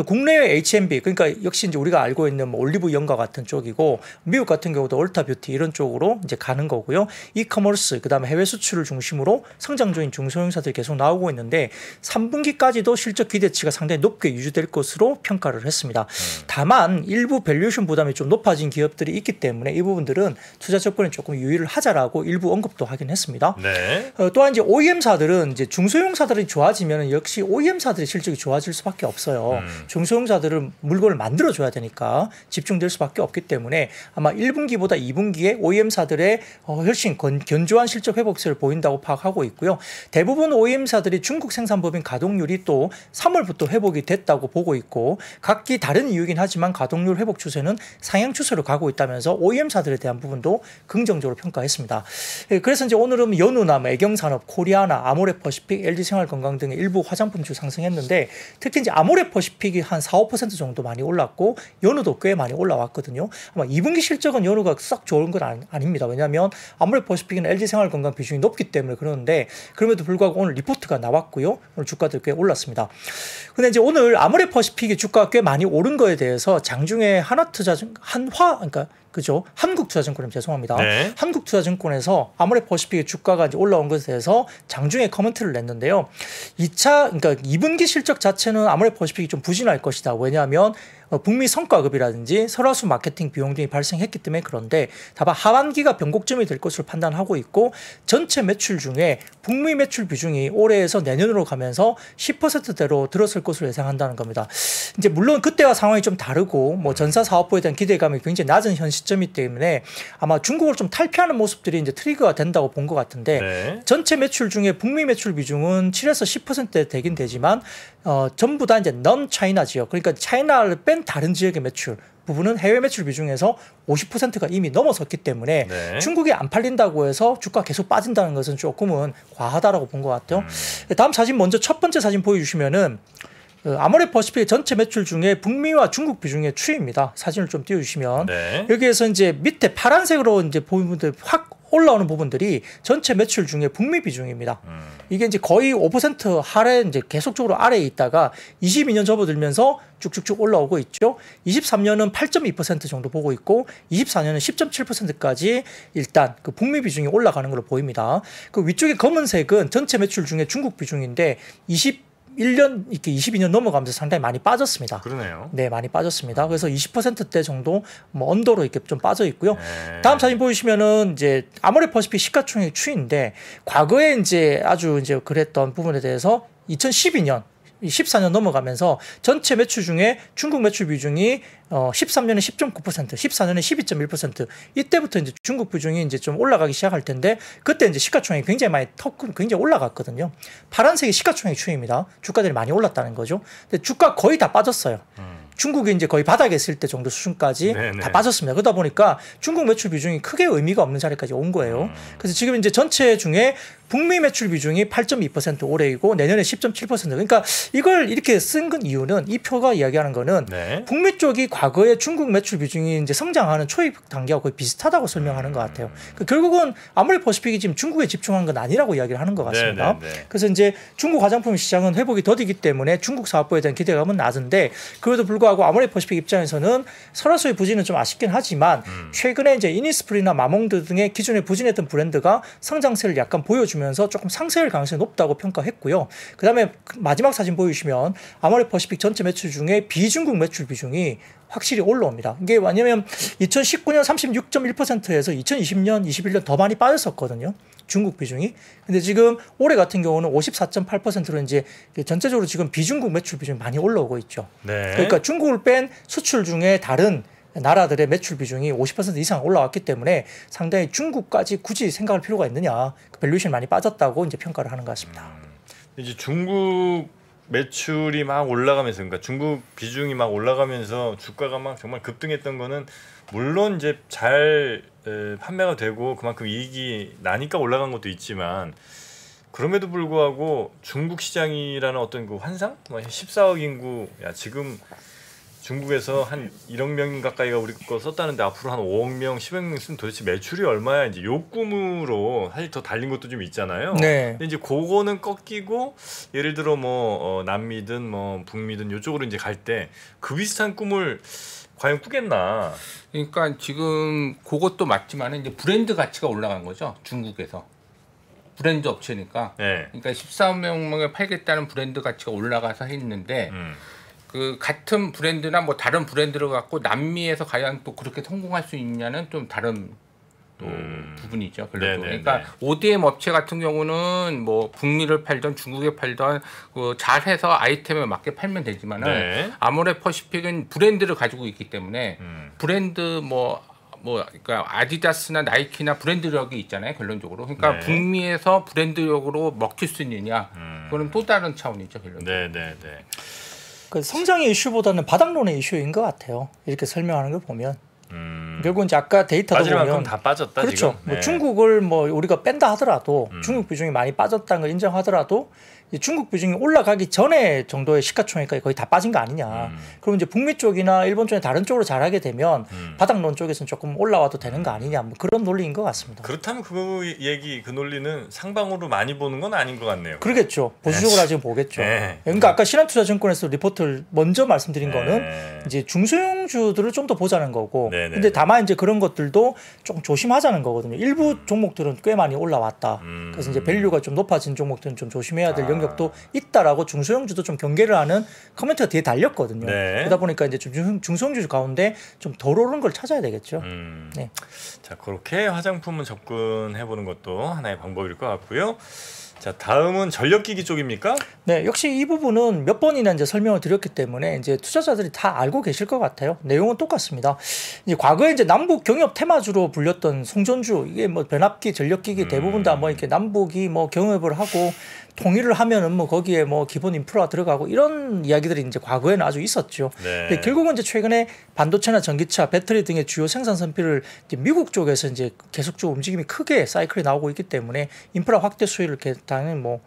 Speaker 2: 국내의 H&B 그러니까 역시 이제 우리가 알고 있는 뭐 올리브 영과 같은 쪽이고 미국 같은 경우도 올타 뷰티 이런 쪽으로 이제 가는 거고요. 이커머스 그다음에 해외 수출을 중심으로 성장적인 중소형사들이 계속 나오고 있는데 3분기까지도 실적 기대치가 상당히 높게 유지될 것으로 평가를 했습니다. 다만 일부 밸류에이션 부담이 좀 높아진 기업들이 있기 때문에 이 부분들은 투자 접근에 조금 유의를 하자라고 일부 언급도 하긴 했습니다.
Speaker 1: 네.
Speaker 2: 또한 이제 OEM사들은 이제 중소형사들이 좋아지면 역시 OEM사들의 실적이 좋아질 수밖에 없어요. 중소형사들은 물건을 만들어줘야 되니까 집중될 수밖에 없기 때문에 아마 1분기보다 2분기에 OEM사들의 훨씬 견조한 실적 회복세를 보인다고 파악하고 있고요. 대부분 OEM사들이 중국 생산법인 가동률이 또 3월부터 회복이 됐다고 보고 있고 각기 다른 이유긴 하지만 가동률 회복 추세는 상향 추세로 가고 있다면서 OEM사들에 대한 부분도 긍정적으로 평가했습니다. 그래서 이제 오늘은 연우나 애경산업, 코리아나, 아모레퍼시픽, LG생활건강 등의 일부 화장품주 상승했는데 특히 이제 아모레퍼시픽이 한 4~5% 정도 많이 올랐고 연우도 꽤 많이 올라왔거든요. 아마 2분기 실적은 연우가 썩 좋은 건 아닙니다. 왜냐하면 아모레퍼시픽은 LG생활건강 비중이 높기 때문에 그러는데 그럼에도 불구하고 오늘 리포트가 나왔고요. 오늘 주가들 꽤 올랐습니다. 근데 이제 오늘 아모레퍼시픽이 주가가 꽤 많이 오른 거에 대해서 장중에 그러니까 그죠? 한국투자증권님 죄송합니다.
Speaker 1: 네.
Speaker 2: 한국투자증권에서 아모레퍼시픽의 주가가 이제 올라온 것에 대해서 장중에 코멘트를 냈는데요. 2분기 실적 자체는 아모레퍼시픽이 좀 부진할 것이다. 왜냐하면 북미 성과급이라든지 설화수 마케팅 비용 등이 발생했기 때문에 그런데 다만 하반기가 변곡점이 될 것으로 판단하고 있고 전체 매출 중에 북미 매출 비중이 올해에서 내년으로 가면서 10%대로 들었을 것으로 예상한다는 겁니다. 이제 물론 그때와 상황이 좀 다르고 뭐 전사 사업부에 대한 기대감이 굉장히 낮은 현 시점이기 때문에 아마 중국을 좀 탈피하는 모습들이 이제 트리거가 된다고 본 것 같은데
Speaker 1: 네.
Speaker 2: 전체 매출 중에 북미 매출 비중은 7에서 10%대 되긴 되지만 전부 다 이제 넌 차이나 지역 그러니까 차이나를 뺀 다른 지역의 매출 부분은 해외 매출 비중에서 50%가 이미 넘어섰기 때문에
Speaker 1: 네.
Speaker 2: 중국이 안 팔린다고 해서 주가 계속 빠진다는 것은 조금은 과하다라고 본 것 같아요. 다음 사진 먼저 첫 번째 사진 보여주시면은 아모레퍼시픽의 전체 매출 중에 북미와 중국 비중의 추이입니다. 사진을 좀 띄워주시면
Speaker 1: 네.
Speaker 2: 여기에서 이제 밑에 파란색으로 이제 보이는데 확 올라오는 부분들이 전체 매출 중에 북미 비중입니다. 이게 이제 거의 5% 아래 이제 계속적으로 아래에 있다가 22년 접어들면서 쭉쭉쭉 올라오고 있죠. 23년은 8.2% 정도 보고 있고 24년은 10.7%까지 일단 그 북미 비중이 올라가는 걸로 보입니다. 그 위쪽에 검은색은 전체 매출 중에 중국 비중인데 1년 이렇게 22년 넘어가면서 상당히 많이 빠졌습니다.
Speaker 1: 그러네요.
Speaker 2: 네, 많이 빠졌습니다. 그래서 20%대 정도 뭐 언더로 이렇게 좀 빠져 있고요.
Speaker 1: 네.
Speaker 2: 다음 사진 보시면은 이제 아모레퍼시픽 시가총액 추이인데 과거에 이제 아주 이제 그랬던 부분에 대해서 2012년 14년 넘어가면서 전체 매출 중에 중국 매출 비중이 13년에 10.9%, 14년에 12.1% 이때부터 이제 중국 비중이 이제 좀 올라가기 시작할 텐데 그때 이제 시가총액이 굉장히 굉장히 올라갔거든요. 파란색이 시가총액 추이입니다. 주가들이 많이 올랐다는 거죠. 근데 주가 거의 다 빠졌어요. 중국이 이제 거의 바닥에 있을 때 정도 수준까지
Speaker 1: 네네.
Speaker 2: 다 빠졌습니다. 그러다 보니까 중국 매출 비중이 크게 의미가 없는 자리까지 온 거예요. 그래서 지금 이제 전체 중에 북미 매출 비중이 8.2% 올해이고 내년에 10.7%. 그러니까 이걸 이렇게 쓴 이유는 이 표가 이야기하는 거는
Speaker 1: 네.
Speaker 2: 북미 쪽이 과거에 중국 매출 비중이 이제 성장하는 초입 단계와 거의 비슷하다고 설명하는 것 같아요. 결국은 아무리 퍼시픽이 지금 중국에 집중한 건 아니라고 이야기를 하는 것 같습니다. 그래서 이제 중국 화장품 시장은 회복이 더디기 때문에 중국 사업부에 대한 기대감은 낮은데 그래도 불구하고 아무리 퍼시픽 입장에서는 설화수의 부진은 좀 아쉽긴 하지만 최근에 이제 이니스프리나 마몽드 등의 기존에 부진했던 브랜드가 성장세를 약간 보여주면서 조금 상쇄할 가능성이 높다고 평가했고요. 그다음에 마지막 사진 보여주시면 아모레 퍼시픽 전체 매출 중에 비중국 매출 비중이 확실히 올라옵니다. 이게 왜냐면 2019년 36.1%에서 2020년, 21년 더 많이 빠졌었거든요. 중국 비중이. 근데 지금 올해 같은 경우는 54.8%로 이제 전체적으로 지금 비중국 매출 비중이 많이 올라오고 있죠.
Speaker 1: 네.
Speaker 2: 그러니까 중국을 뺀 수출 중에 다른 나라들의 매출 비중이 50% 이상 올라왔기 때문에 상당히 중국까지 굳이 생각할 필요가 있느냐. 밸류에이션이 많이 빠졌다고 이제 평가를 하는 것 같습니다.
Speaker 1: 이제 중국 매출이 막 올라가면서 그러니까 중국 비중이 막 올라가면서 주가가 막 정말 급등했던 거는 물론 이제 잘 판매가 되고 그만큼 이익이 나니까 올라간 것도 있지만 그럼에도 불구하고 중국 시장이라는 어떤 그 환상? 14억 인구 야 지금 중국에서 한 1억 명 가까이가 우리 거 썼다는데 앞으로 한 5억 명, 10억 명 쓰면 도대체 매출이 얼마야? 이제 요 꿈으로 사실 더 달린 것도 좀 있잖아요.
Speaker 2: 네.
Speaker 1: 근데 이제 그거는 꺾이고 예를 들어 뭐 남미든 뭐 북미든 요쪽으로 이제 갈 때 그 비슷한 꿈을 과연 꾸겠나?
Speaker 3: 그러니까 지금 그것도 맞지만은 이제 브랜드 가치가 올라간 거죠. 중국에서. 브랜드 업체니까.
Speaker 1: 네.
Speaker 3: 그러니까 14명에 팔겠다는 브랜드 가치가 올라가서 했는데 그 같은 브랜드나 뭐 다른 브랜드를 갖고 남미에서 과연 또 그렇게 성공할 수 있냐는 좀 다른 또 부분이죠. 별로. 그러니까 ODM 업체 같은 경우는 뭐 북미를 팔던 중국에 팔던 그 잘해서 아이템에 맞게 팔면 되지만은 아모레 퍼시픽은 브랜드를 가지고 있기 때문에 브랜드 그러니까 아디다스나 나이키나 브랜드력이 있잖아요. 결론적으로. 그러니까 북미에서 브랜드력으로 먹힐 수 있느냐. 그거는 또 다른 차원이죠. 결론적으로.
Speaker 2: 그 성장의 이슈보다는 바닥론의 이슈인 것 같아요. 이렇게 설명하는 걸 보면. 결국은 이제 아까 데이터도 보면
Speaker 1: 다 빠졌다.
Speaker 2: 그렇죠.
Speaker 1: 지금.
Speaker 2: 뭐 중국을 뭐 우리가 뺀다 하더라도 중국 비중이 많이 빠졌다는 걸 인정하더라도 중국 비중이 올라가기 전에 정도의 시가총액까지 거의 다 빠진 거 아니냐. 그럼 이제 북미 쪽이나 일본 쪽에 다른 쪽으로 잘하게 되면 바닥론 쪽에서는 조금 올라와도 되는 거 아니냐. 뭐 그런 논리인 것 같습니다.
Speaker 1: 그렇다면 그 논리는 상방으로 많이 보는 건 아닌 것 같네요.
Speaker 2: 그러겠죠. 보수적으로 아직 보겠죠. 그러니까 아까 신한투자증권에서 리포트를 먼저 말씀드린 거는 이제 중소형주들을 좀 더 보자는 거고. 근데 다만 이제 그런 것들도 조금 조심하자는 거거든요. 일부 종목들은 꽤 많이 올라왔다. 그래서 이제 밸류가 좀 높아진 종목들은 좀 조심해야 될 영역도 있다라고 중소형주도 좀 경계를 하는 코멘트가 뒤에 달렸거든요. 그러다 보니까 이제 중소형주 가운데 좀 덜 오른 걸 찾아야 되겠죠. 네.
Speaker 1: 자, 그렇게 화장품은 접근해 보는 것도 하나의 방법일 것 같고요. 자, 다음은 전력기기 쪽입니까?
Speaker 2: 네, 역시 이 부분은 몇 번이나 이제 설명을 드렸기 때문에 이제 투자자들이 다 알고 계실 것 같아요. 내용은 똑같습니다. 이제 과거에 이제 남북 경협 테마주로 불렸던 송전주 이게 뭐 변압기, 전력기기 대부분 다 뭐 이렇게 남북이 뭐 경협을 하고 통일을 하면은 뭐 거기에 뭐 기본 인프라 들어가고 이런 이야기들이 이제 과거에는 아주 있었죠. 근데 결국은 이제 최근에 반도체나 전기차, 배터리 등의 주요 생산 선필을 이제 미국 쪽에서 이제 계속적으로 움직임이 크게 사이클이 나오고 있기 때문에 인프라 확대 수혜를 당연히 뭐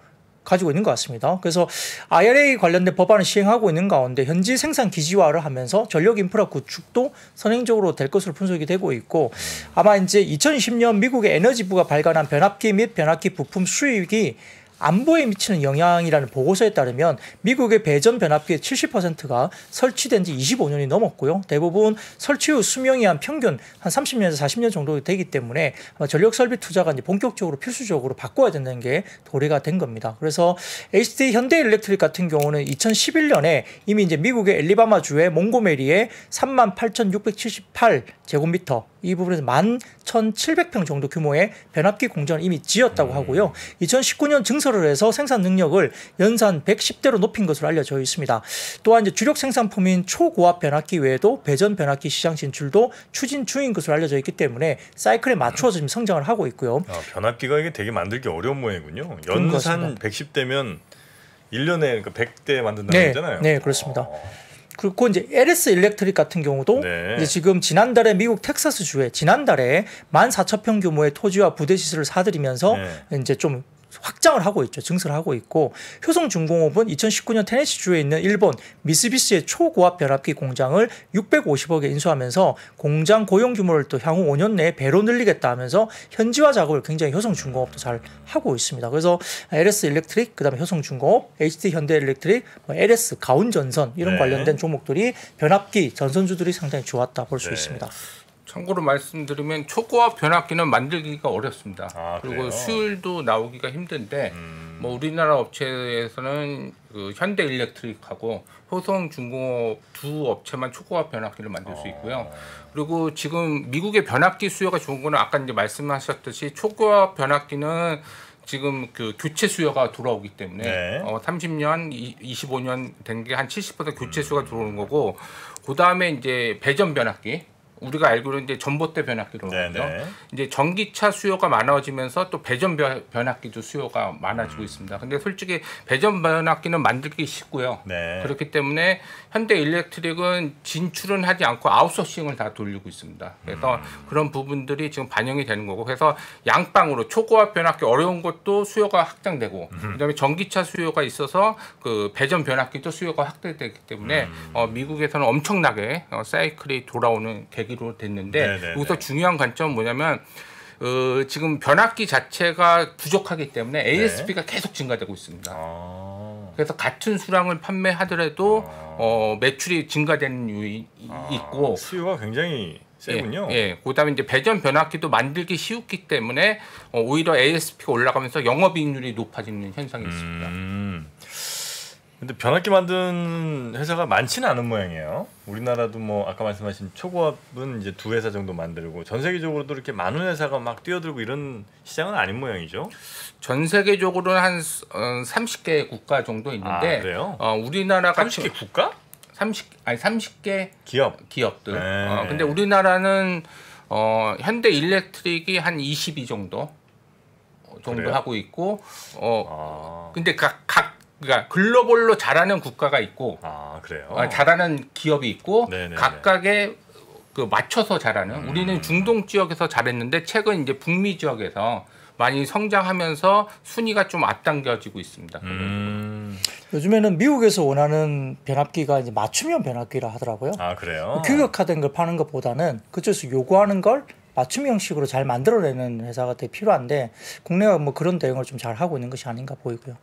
Speaker 2: 가지고 있는 것 같습니다. 그래서 IRA 관련된 법안을 시행하고 있는 가운데 현지 생산 기지화를 하면서 전력 인프라 구축도 선행적으로 될 것으로 분석이 되고 있고 아마 이제 2020년 미국의 에너지부가 발간한 변압기 및 변압기 부품 수익이 안보에 미치는 영향이라는 보고서에 따르면 미국의 배전 변압기의 70%가 설치된 지 25년이 넘었고요. 대부분 설치 후 수명이 한 평균 한 30년에서 40년 정도 되기 때문에 전력 설비 투자가 이제 본격적으로 필수적으로 바꿔야 된다는 게 도래가 된 겁니다. 그래서 HD 현대일렉트릭 같은 경우는 2011년에 이미 이제 미국의 앨리바마주의 몽고메리에 38,678 제곱미터 이 부분에서 11,700평 정도 규모의 변압기 공장을 이미 지었다고 하고요. 2019년 증설을 해서 생산 능력을 연산 110대로 높인 것으로 알려져 있습니다. 또한 이제 주력 생산품인 초고압 변압기 외에도 배전 변압기 시장 진출도 추진 중인 것으로 알려져 있기 때문에 사이클에 맞추어서 지금 성장을 하고 있고요.
Speaker 1: 변압기가 이게 되게 만들기 어려운 모양이군요. 연산 110대면 1년에 그러니까 100대 만든다는 거잖아요.
Speaker 2: 네, 그렇습니다. 그리고 이제 LS 일렉트릭 같은 경우도 이제 지금 지난달에 미국 텍사스 주에 지난달에 14,000평 규모의 토지와 부대 시설을 사들이면서 이제 좀 확장을 하고 있죠. 증설을 하고 있고 효성중공업은 2019년 테네시주에 있는 일본 미쓰비시의 초고압 변압기 공장을 650억에 인수하면서 공장 고용 규모를 또 향후 5년 내에 배로 늘리겠다 하면서 현지화 작업을 굉장히 효성중공업도 잘 하고 있습니다. 그래서 LS 일렉트릭, 그다음에 효성중공업, HD 현대일렉트릭, LS 가온전선 이런
Speaker 1: 네.
Speaker 2: 관련된 종목들이 변압기 전선주들이 상당히 좋았다 볼 수
Speaker 1: 네.
Speaker 2: 있습니다.
Speaker 3: 참고로 말씀드리면 초고압 변압기는 만들기가 어렵습니다.
Speaker 1: 아,
Speaker 3: 그리고
Speaker 1: 그래요?
Speaker 3: 수율도 나오기가 힘든데 뭐 우리나라 업체에서는 그 현대일렉트릭하고 효성중공업 두 업체만 초고압 변압기를 만들 수 있고요. 그리고 지금 미국의 변압기 수요가 좋은 거는 아까 이제 말씀하셨듯이 초고압 변압기는 지금 그 교체 수요가 돌아오기 때문에
Speaker 1: 네.
Speaker 3: 30년, 25년 된 게 한 70% 교체 수요가 들어오는 거고, 그 다음에 이제 배전 변압기. 우리가 알고는 이제 전봇대 변압기로 하죠.
Speaker 1: 네네.
Speaker 3: 이제 전기차 수요가 많아지면서 또 배전 변압기도 수요가 많아지고 있습니다. 근데 솔직히 배전 변압기는 만들기 쉽고요.
Speaker 1: 네.
Speaker 3: 그렇기 때문에 현대일렉트릭은 진출은 하지 않고 아웃소싱을 다 돌리고 있습니다. 그래서 그런 부분들이 지금 반영이 되는 거고, 그래서 양방으로 초고압 변압기 어려운 것도 수요가 확장되고, 그다음에 전기차 수요가 있어서 그 배전 변압기도 수요가 확대되기 때문에 미국에서는 엄청나게 사이클이 돌아오는 계기로 됐는데,
Speaker 1: 네네네.
Speaker 3: 여기서 중요한 관점은 뭐냐면 지금 변압기 자체가 부족하기 때문에 ASP가 계속 증가되고 있습니다.
Speaker 1: 아.
Speaker 3: 그래서 같은 수량을 판매하더라도 매출이 증가되는 이유가 있고,
Speaker 1: 수요가 굉장히 세군요.
Speaker 3: 예, 그다음에 이제 배전 변압기도 만들기 쉬웠기 때문에 오히려 ASP가 올라가면서 영업이익률이 높아지는 현상이 있습니다.
Speaker 1: 근데 변압기 만든 회사가 많지는 않은 모양이에요. 우리나라도 뭐 아까 말씀하신 초고압은 이제 두 회사 정도 만들고, 전 세계적으로도 이렇게 많은 회사가 막 뛰어들고 이런 시장은 아닌 모양이죠.
Speaker 3: 전 세계적으로는 한 30개 국가 정도 있는데,
Speaker 1: 아, 그래요?
Speaker 3: 우리나라가
Speaker 1: 30개 국가?
Speaker 3: 30개 기업들.
Speaker 1: 네.
Speaker 3: 근데 우리나라는 현대일렉트릭이 한 22 정도
Speaker 1: 그래요?
Speaker 3: 하고 있고,
Speaker 1: 아.
Speaker 3: 근데 그러니까 글로벌로 잘하는 국가가 있고,
Speaker 1: 아, 그래요?
Speaker 3: 잘하는 기업이 있고,
Speaker 1: 네네네.
Speaker 3: 각각의 그 맞춰서 잘하는. 우리는 중동 지역에서 잘했는데 최근 이제 북미 지역에서 많이 성장하면서 순위가 좀 앞당겨지고 있습니다.
Speaker 2: 요즘에는 미국에서 원하는 변압기가 이제 맞춤형 변압기라 하더라고요.
Speaker 1: 아, 그래요?
Speaker 2: 규격화된 걸 파는 것보다는 그쪽에서 요구하는 걸 맞춤 형식으로 잘 만들어내는 회사가 되게 필요한데, 국내가 뭐 그런 대응을 좀 잘 하고 있는 것이 아닌가 보이고요.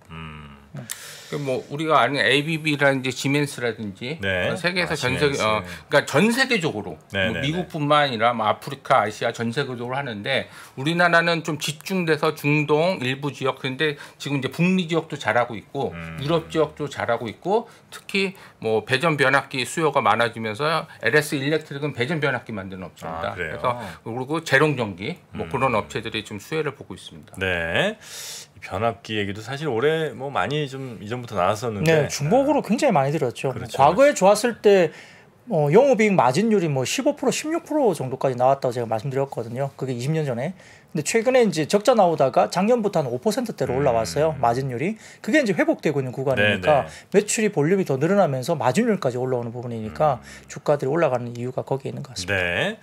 Speaker 3: 뭐 우리가 아는 ABB라든지 지멘스라든지
Speaker 1: 네.
Speaker 3: 세계에서
Speaker 1: 아,
Speaker 3: 전 세계
Speaker 1: 지멘스.
Speaker 3: 그러니까 전 세계적으로
Speaker 1: 네네네.
Speaker 3: 뭐 미국뿐만 아니라 뭐 아프리카, 아시아 전 세계적으로 하는데, 우리나라는 좀 집중돼서 중동 일부 지역, 그런데 지금 이제 북미 지역도 잘하고 있고 유럽 지역도 잘하고 있고, 특히 뭐 배전 변압기 수요가 많아지면서 LS 일렉트릭은 배전 변압기 만드는 업체입니다.
Speaker 1: 아, 그래요?
Speaker 3: 그래서 그리고 재롱 전기 뭐 그런 업체들이 좀 수혜를 보고 있습니다.
Speaker 1: 네. 변압기 얘기도 사실 올해 뭐 많이 좀 이전부터 나왔었는데,
Speaker 2: 네, 중복으로 굉장히 많이 들었죠.
Speaker 1: 그렇죠,
Speaker 2: 과거에 좋았을 때 영업이익 마진율이 뭐 15%, 16% 정도까지 나왔다고 제가 말씀드렸거든요. 그게 20년 전에. 근데 최근에 이제 적자 나오다가 작년부터 한 5%대로 올라왔어요. 마진율이. 그게 이제 회복되고 있는 구간이니까
Speaker 1: 네네.
Speaker 2: 매출이 볼륨이 더 늘어나면서 마진율까지 올라오는 부분이니까 주가들이 올라가는 이유가 거기에 있는 것 같습니다.
Speaker 1: 네.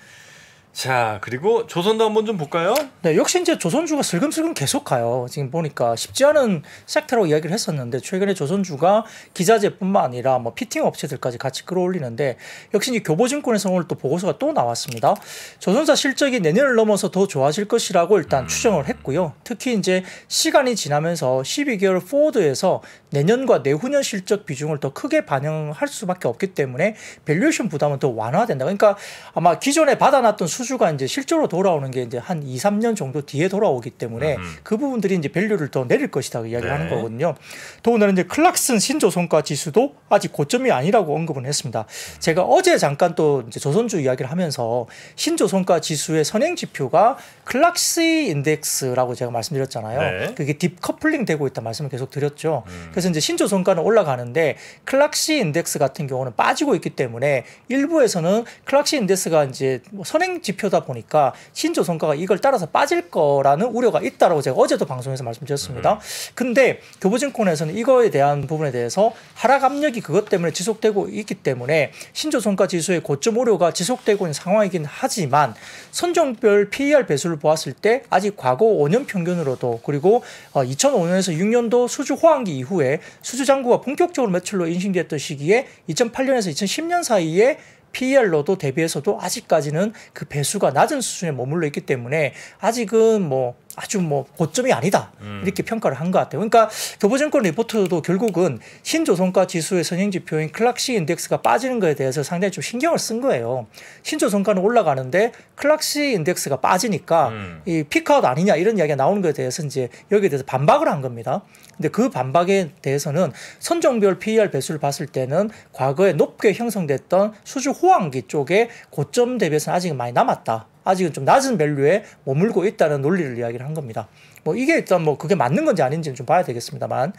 Speaker 1: 자, 그리고 조선도 한번 좀 볼까요?
Speaker 2: 네, 역시 이제 조선주가 슬금슬금 계속 가요. 지금 보니까 쉽지 않은 섹터라고 이야기를 했었는데, 최근에 조선주가 기자재뿐만 아니라 뭐 피팅 업체들까지 같이 끌어올리는데, 역시 이제 교보증권에서 오늘 또 보고서가 또 나왔습니다. 조선사 실적이 내년을 넘어서 더 좋아질 것이라고 일단 추정을 했고요. 특히 이제 시간이 지나면서 12개월 포워드에서 내년과 내후년 실적 비중을 더 크게 반영할 수밖에 없기 때문에 밸류에이션 부담은 더 완화된다. 그러니까 아마 기존에 받아놨던 수주가 이제 실제로 돌아오는 게 이제 한 2, 3년 정도 뒤에 돌아오기 때문에 그 부분들이 이제 밸류를 더 내릴 것이다 이야기를 하는 거거든요. 더군다나 이제 클락슨 신조선가 지수도 아직 고점이 아니라고 언급을 했습니다. 제가 어제 잠깐 또 이제 조선주 이야기를 하면서 신조선가 지수의 선행 지표가 클락시 인덱스라고 제가 말씀드렸잖아요.
Speaker 1: 네.
Speaker 2: 그게 딥커플링 되고 있다 말씀을 계속 드렸죠. 그래서 그래서 이제 신조선가는 올라가는데 클락시 인덱스 같은 경우는 빠지고 있기 때문에 일부에서는 클락시 인덱스가 이제 뭐 선행 지표다 보니까 신조선가가 이걸 따라서 빠질 거라는 우려가 있다라고 제가 어제도 방송에서 말씀드렸습니다. 근데 교보증권에서는 이거에 대한 부분에 대해서 하락 압력이 그것 때문에 지속되고 있기 때문에 신조선가 지수의 고점 우려가 지속되고 있는 상황이긴 하지만 선종별 PER 배수를 보았을 때 아직 과거 5년 평균으로도 그리고 2005년에서 6년도 수주 호황기 이후에 수주 잔고가 본격적으로 매출로 인식됐던 시기에 2008년에서 2010년 사이에 PER로도 대비해서도 아직까지는 그 배수가 낮은 수준에 머물러 있기 때문에 아직은 뭐 아주 뭐 고점이 아니다 이렇게 평가를 한 것 같아요. 그러니까 교보증권 리포트도 결국은 신조선가 지수의 선행지표인 클락시 인덱스가 빠지는 것에 대해서 상당히 좀 신경을 쓴 거예요. 신조선가는 올라가는데 클락시 인덱스가 빠지니까 이 피크아웃 아니냐 이런 이야기가 나오는 것에 대해서 이제 여기에 대해서 반박을 한 겁니다. 근데 그 반박에 대해서는 선종별 PER 배수를 봤을 때는 과거에 높게 형성됐던 수주 호황기 쪽에 고점 대비해서는 아직은 많이 남았다. 아직은 좀 낮은 밸류에 머물고 있다는 논리를 이야기를 한 겁니다. 뭐 이게 일단 뭐 그게 맞는 건지 아닌지는 좀 봐야 되겠습니다만.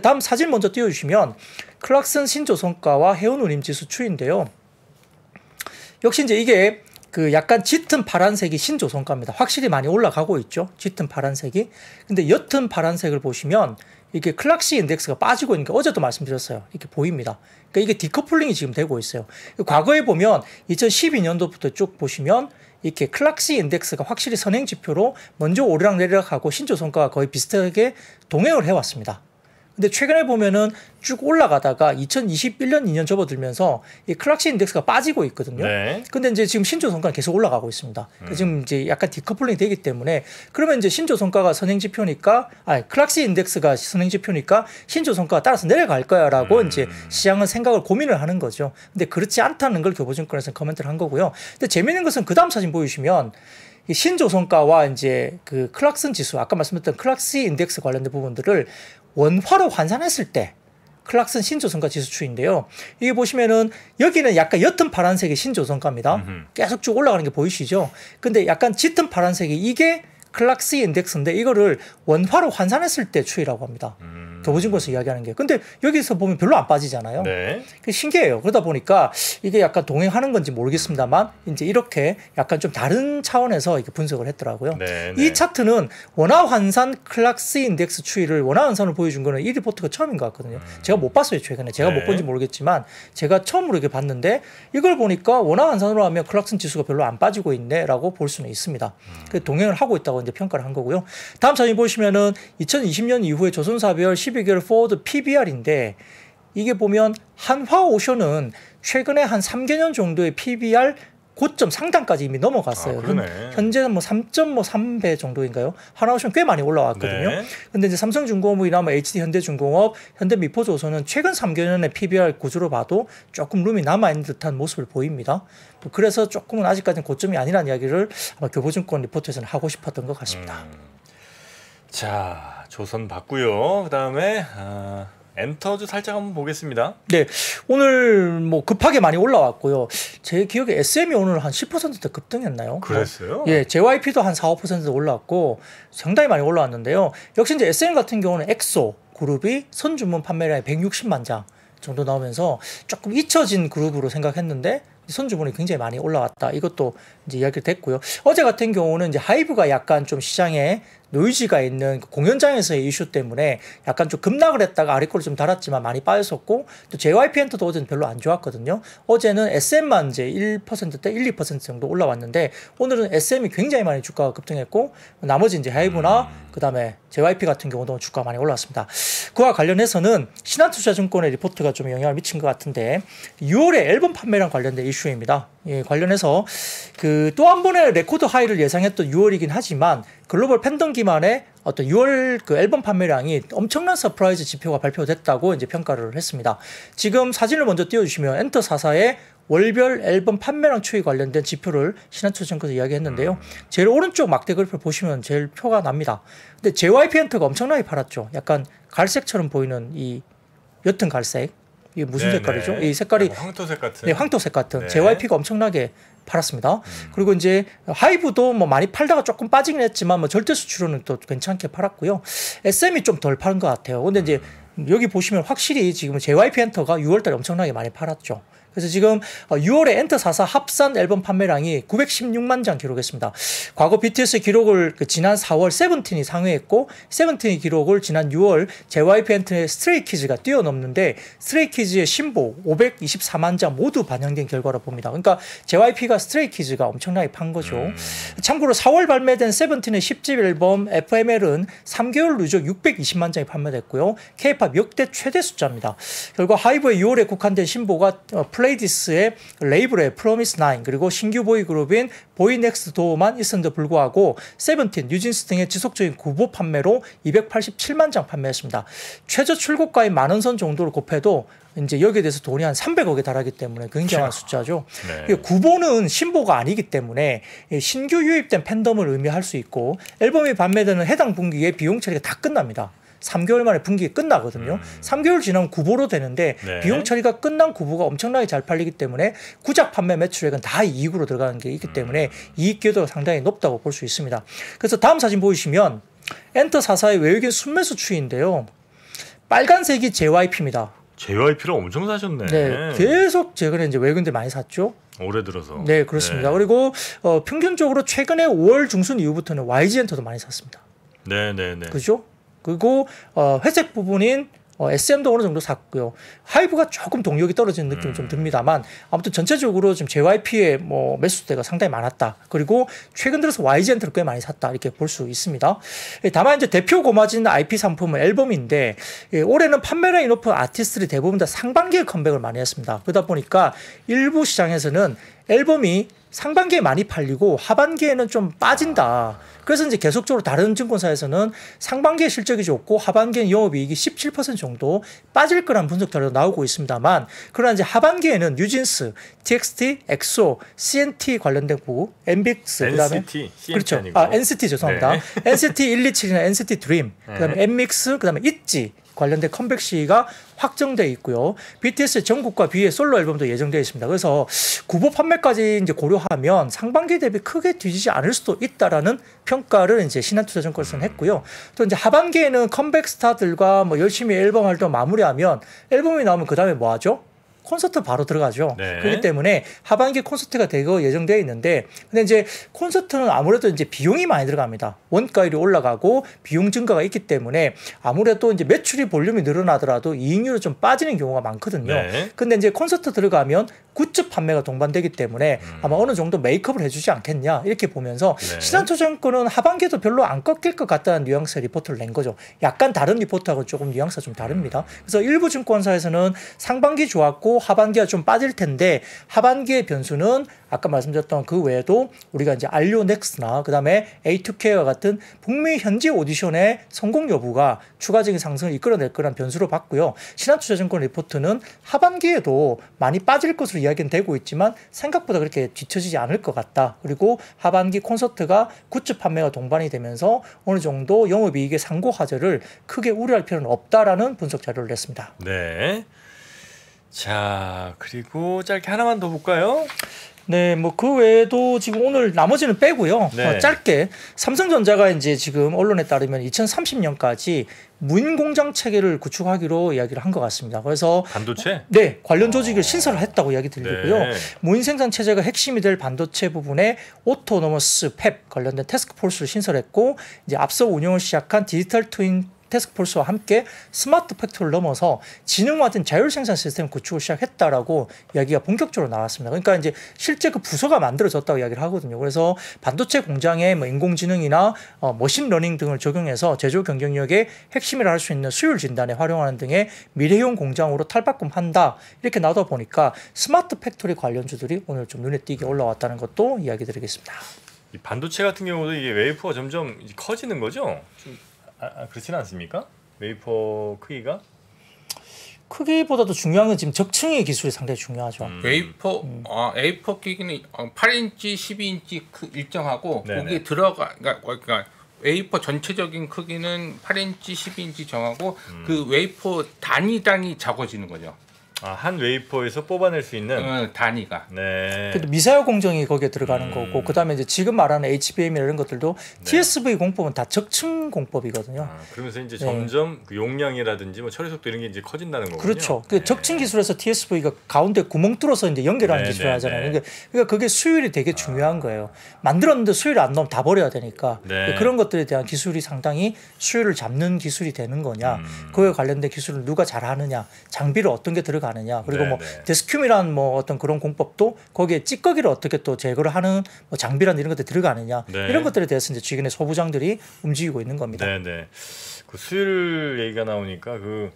Speaker 2: 다음 사진 먼저 띄워주시면 클락슨 신조선가와 해운운임 지수 추이인데요. 역시 이제 이게 그 약간 짙은 파란색이 신조선가입니다. 확실히 많이 올라가고 있죠. 짙은 파란색이. 근데 옅은 파란색을 보시면 이게 클락시 인덱스가 빠지고 있는 게 어제도 말씀드렸어요. 이렇게 보입니다. 그러니까 이게 디커플링이 지금 되고 있어요. 과거에 보면 2012년도부터 쭉 보시면 이렇게 클락시 인덱스가 확실히 선행지표로 먼저 오르락내리락하고 신조선가가 거의 비슷하게 동행을 해왔습니다. 근데 최근에 보면은 쭉 올라가다가 2021년 2년 접어들면서 이 클락시 인덱스가 빠지고 있거든요.
Speaker 1: 네.
Speaker 2: 근데 이제 지금 신조선가는 계속 올라가고 있습니다. 지금 이제 약간 디커플링이 되기 때문에 그러면 이제 신조선가가 선행지표니까 클락시 인덱스가 선행지표니까 신조선가가 따라서 내려갈 거야라고 이제 시장은 생각을 고민을 하는 거죠. 근데 그렇지 않다는 걸 교보증권에서 코멘트를 한 거고요. 근데 재미있는 것은 그 다음 사진 보여주시면 이 신조선가와 이제 그 클락슨 지수 아까 말씀드렸던 클락시 인덱스 관련된 부분들을 원화로 환산했을 때 클락슨 신조선가 지수추인데요. 이게 보시면은 여기는 약간 옅은 파란색의 신조선가입니다. 계속 쭉 올라가는 게 보이시죠? 근데 약간 짙은 파란색이 이게 클락시 인덱스인데 이거를 원화로 환산했을 때 추이라고 합니다. 교보증권에서 이야기하는 게. 근데 여기서 보면 별로 안 빠지잖아요.
Speaker 1: 네.
Speaker 2: 신기해요. 그러다 보니까 이게 약간 동행하는 건지 모르겠습니다만 이제 이렇게 약간 좀 다른 차원에서 이렇게 분석을 했더라고요.
Speaker 1: 네,
Speaker 2: 이 차트는 원화 환산 클락시 인덱스 추이를 원화 환산을 보여준 거는 이 리포트가 처음인 것 같거든요. 제가 못 봤어요, 최근에. 제가 못 본지 모르겠지만 제가 처음으로 이렇게 봤는데 이걸 보니까 원화 환산으로 하면 클락슨 지수가 별로 안 빠지고 있네라고 볼 수는 있습니다. 동행을 하고 있다고 이제 평가를 한 거고요. 다음 사진 보시면은 2020년 이후에 조선사별 12개월 포워드 PBR인데 이게 보면 한화오션은 최근에 한 3개년 정도의 PBR 고점 상단까지 이미 넘어갔어요. 현재는 뭐 3.3배 정도인가요? 하나오션 꽤 많이 올라왔거든요.
Speaker 1: 네.
Speaker 2: 근데 이제 삼성중공업이나 뭐 HD 현대중공업, 현대미포조선은 최근 3개년의 PBR 구조로 봐도 조금 룸이 남아있는 듯한 모습을 보입니다. 그래서 조금은 아직까지는 고점이 아니라는 이야기를 아마 교보증권 리포트에서는 하고 싶었던 것 같습니다.
Speaker 1: 자, 조선 봤고요. 그다음에 엔터주 살짝 한번 보겠습니다.
Speaker 2: 네, 오늘 뭐 급하게 많이 올라왔고요. 제 기억에 SM이 오늘 한 10%대 급등했나요?
Speaker 1: 그랬어요?
Speaker 2: 예, JYP도 한 4~5% 올라왔고 상당히 많이 올라왔는데요. 역시 이제 SM 같은 경우는 엑소 그룹이 선주문 판매량이 160만 장 정도 나오면서 조금 잊혀진 그룹으로 생각했는데 선주문이 굉장히 많이 올라왔다. 이것도 이제 이야기가 됐고요. 어제 같은 경우는 이제 하이브가 약간 좀 시장에 노이즈가 있는 공연장에서의 이슈 때문에 약간 좀 급락을 했다가 아래 거를 좀 달았지만 많이 빠졌었고 또 JYP 엔터도 어제는 별로 안 좋았거든요. 어제는 SM만 이제 1%대 1~2% 정도 올라왔는데 오늘은 SM이 굉장히 많이 주가가 급등했고 나머지 이제 하이브나 그다음에 JYP 같은 경우도 주가가 많이 올랐습니다. 그와 관련해서는 신한투자증권의 리포트가 좀 영향을 미친 것 같은데 6월에 앨범 판매량 관련된 이슈입니다. 예, 관련해서 그 또 한 번의 레코드 하이를 예상했던 6월이긴 하지만 글로벌 팬덤 기반의 어떤 6월 그 앨범 판매량이 엄청난 서프라이즈 지표가 발표됐다고 이제 평가를 했습니다. 지금 사진을 먼저 띄워주시면 엔터 4사의 월별 앨범 판매량 추이 관련된 지표를 신한투자증권에서 이야기했는데요. 제일 오른쪽 막대 그래프를 보시면 제일 표가 납니다. 근데 JYP 엔터가 엄청나게 팔았죠. 약간 갈색처럼 보이는 이 옅은 갈색. 이게 무슨 색깔이죠? 이 색깔이
Speaker 1: 황토색 같은.
Speaker 2: 네, 황토색 같은.
Speaker 1: 네.
Speaker 2: JYP가 엄청나게 팔았습니다. 그리고 이제 하이브도 뭐 많이 팔다가 조금 빠지긴 했지만 뭐 절대 수치로는 또 괜찮게 팔았고요. SM이 좀 덜 파는 것 같아요. 근데 이제 여기 보시면 확실히 지금 JYP 엔터가 6월달에 엄청나게 많이 팔았죠. 그래서 지금 6월에 엔터 44 합산 앨범 판매량이 916만 장 기록했습니다. 과거 BTS 기록을 지난 4월 세븐틴이 상회했고 세븐틴의 기록을 지난 6월 JYP 엔터의 스트레이키즈가 뛰어넘는데 스트레이키즈의 신보 524만 장 모두 반영된 결과로 봅니다. 그러니까 JYP가 스트레이키즈가 엄청나게 판 거죠. 참고로 4월 발매된 세븐틴의 10집 앨범 FML은 3개월 누적 620만 장이 판매됐고요. K-팝 역대 최대 숫자입니다. 결과 하이브의 6월에 국한된 신보가 플레이디스의 레이블의 프로미스 9 그리고 신규 보이그룹인 보이넥스트 도어만 있었는데 불구하고 세븐틴, 뉴진스 등의 지속적인 구보 판매로 287만 장 판매했습니다. 최저 출고가인 10,000선 정도를 곱해도 이제 여기에 대해서 돈이 한 300억에 달하기 때문에 굉장한 숫자죠.
Speaker 1: 네.
Speaker 2: 구보는 신보가 아니기 때문에 신규 유입된 팬덤을 의미할 수 있고 앨범이 발매되는 해당 분기에 비용 처리가 다 끝납니다. 3개월 만에 분기가 끝나거든요. 3개월 지나면 구보로 되는데
Speaker 1: 네.
Speaker 2: 비용 처리가 끝난 구보가 엄청나게 잘 팔리기 때문에 구작 판매 매출액은 다 이익으로 들어가는 게 있기 때문에 이익 기여도가 상당히 높다고 볼 수 있습니다. 그래서 다음 사진 보시면 엔터 44의 외국인 순매수 추이인데요. 빨간색이 JYP입니다.
Speaker 1: JYP를 엄청 사셨네.
Speaker 2: 네, 계속 최근에 이제 외국인들 많이 샀죠.
Speaker 1: 올해 들어서.
Speaker 2: 네, 그렇습니다. 그리고 평균적으로 최근에 5월 중순 이후부터는 YG 엔터도 많이 샀습니다.
Speaker 1: 네네네.
Speaker 2: 그죠? 그리고 회색 부분인 SM도 어느 정도 샀고요. 하이브가 조금 동력이 떨어지는 느낌이 좀 듭니다만 아무튼 전체적으로 지금 JYP의 뭐 매수대가 상당히 많았다. 그리고 최근 들어서 YG 엔터를 꽤 많이 샀다. 이렇게 볼 수 있습니다. 다만 이제 대표 고마진 IP 상품은 앨범인데 올해는 판매량이 높은 아티스트들이 대부분 다 상반기에 컴백을 많이 했습니다. 그러다 보니까 일부 시장에서는 앨범이 상반기에 많이 팔리고 하반기에는 좀 빠진다. 그래서 이제 계속적으로 다른 증권사에서는 상반기에 실적이 좋고 하반기에는 영업이익이 17% 정도 빠질 거란 분석 자료가 나오고 있습니다만 그러나 이제 하반기에는 뉴진스, TXT, 엑소, CNT 관련된 부분, 엠빅스, 그다음에
Speaker 1: NCT, CNT
Speaker 2: 그렇죠.
Speaker 1: 아니고.
Speaker 2: NCT 죄송합니다.
Speaker 1: 네.
Speaker 2: NCT 127이나 NCT 드림, 그다음에 엠믹스, 그다음에 있지 관련된 컴백 시기가 확정돼 있고요. BTS의 정국과 B의 솔로 앨범도 예정되어 있습니다. 그래서 구보 판매까지 이제 고려하면 상반기 대비 크게 뒤지지 않을 수도 있다라는 평가를 이제 신한투자증권에서는 했고요. 또 이제 하반기에는 컴백 스타들과 뭐 열심히 앨범 활동 마무리하면 앨범이 나오면 그 다음에 뭐 하죠? 콘서트 바로 들어가죠.
Speaker 1: 네.
Speaker 2: 그렇기 때문에 하반기 콘서트가 되고 예정되어 있는데 근데 이제 콘서트는 아무래도 이제 비용이 많이 들어갑니다. 원가율이 올라가고 비용 증가가 있기 때문에 아무래도 이제 매출이 볼륨이 늘어나더라도 이익률은 좀 빠지는 경우가 많거든요.
Speaker 1: 네.
Speaker 2: 근데 이제 콘서트 들어가면 굿즈 판매가 동반되기 때문에 아마 어느 정도 메이크업을 해주지 않겠냐 이렇게 보면서
Speaker 1: 네.
Speaker 2: 신한투자증권은 하반기에도 별로 안 꺾일 것 같다는 뉘앙스의 리포트를 낸 거죠. 약간 다른 리포트하고 조금 뉘앙스가 좀 다릅니다. 그래서 일부 증권사에서는 상반기 좋았고 하반기가 좀 빠질 텐데 하반기의 변수는 아까 말씀드렸던 그 외에도 우리가 이제 알리오넥스나 그다음에 A2K와 같은 북미 현지 오디션의 성공 여부가 추가적인 상승을 이끌어낼 거란 변수로 봤고요. 신한투자증권 리포트는 하반기에도 많이 빠질 것으로 이야기는 되고 있지만 생각보다 그렇게 뒤처지지 않을 것 같다. 그리고 하반기 콘서트가 굿즈 판매가 동반이 되면서 어느 정도 영업이익의 상고 하저를 크게 우려할 필요는 없다라는 분석 자료를 냈습니다.
Speaker 1: 네. 자, 그리고 짧게 하나만 더 볼까요?
Speaker 2: 네, 뭐 그 외에도 지금 오늘 나머지는 빼고요.
Speaker 1: 네.
Speaker 2: 짧게 삼성전자가 이제 지금 언론에 따르면 2030년까지 무인 공장 체계를 구축하기로 이야기를 한 것 같습니다. 그래서
Speaker 1: 반도체?
Speaker 2: 네, 관련 조직을 신설을 했다고 이야기 드리고요.
Speaker 1: 네.
Speaker 2: 무인 생산 체제가 핵심이 될 반도체 부분에 오토노머스 팹 관련된 태스크포스를 신설했고 이제 앞서 운영을 시작한 디지털 트윈 태스크포스와 함께 스마트 팩토리를 넘어서 지능화된 자율 생산 시스템 구축을 시작했다라고 이야기가 본격적으로 나왔습니다. 그러니까 이제 실제 그 부서가 만들어졌다고 이야기를 하거든요. 그래서 반도체 공장에 뭐 인공지능이나 머신러닝 등을 적용해서 제조 경쟁력의 핵심이라 할 수 있는 수율 진단에 활용하는 등의 미래형 공장으로 탈바꿈한다. 이렇게 나오다 보니까 스마트 팩토리 관련주들이 오늘 좀 눈에 띄게 올라왔다는 것도 이야기 드리겠습니다.
Speaker 1: 이 반도체 같은 경우도 이게 웨이퍼가 점점 커지는 거죠? 좀 그렇지는 않습니까? 웨이퍼 크기가?
Speaker 2: 크기보다도 중요한 건 지금 적층의 기술이 상당히 중요하죠.
Speaker 3: 웨이퍼 A4 기기는 8인치, 12인치 일정하고
Speaker 1: 네네.
Speaker 3: 거기에 그러니까 웨이퍼 전체적인 크기는 8인치, 12인치 정하고 그 웨이퍼 단위당이 작아지는 거죠.
Speaker 1: 한 웨이퍼에서 뽑아낼 수 있는
Speaker 3: 단위가.
Speaker 1: 네.
Speaker 2: 근데 미사일 공정이 거기에 들어가는 거고 그다음에 이제 지금 말하는 HBM이나 이런 것들도 TSV 공법은 다 적층 공법이거든요.
Speaker 1: 그러면서 이제 점점 그 용량이라든지 뭐 처리 속도 이런 게 이제 커진다는 거군요.
Speaker 2: 그렇죠. 그 적층 기술에서 TSV가 가운데 구멍 뚫어서 이제 연결하는
Speaker 1: 네,
Speaker 2: 기술을
Speaker 1: 네,
Speaker 2: 하잖아요.
Speaker 1: 네.
Speaker 2: 그러니까 그게 수율이 되게 중요한 거예요. 만들었는데 수율이 안 나오면 다 버려야 되니까
Speaker 1: 네.
Speaker 2: 그런 것들에 대한 기술이 상당히 수율을 잡는 기술이 되는 거냐, 그거에 관련된 기술을 누가 잘하느냐, 장비를 어떤 게 들어가느냐, 그리고
Speaker 1: 네,
Speaker 2: 뭐
Speaker 1: 네.
Speaker 2: 데스큐미란 뭐 어떤 그런 공법도 거기에 찌꺼기를 어떻게 또 제거를 하는 뭐 장비란 이런 것들 들어가느냐
Speaker 1: 네.
Speaker 2: 이런 것들에 대해서 이제 최근에 소부장들이 움직이고 있는 겁니다.
Speaker 1: 네네. 그 수율 얘기가 나오니까 그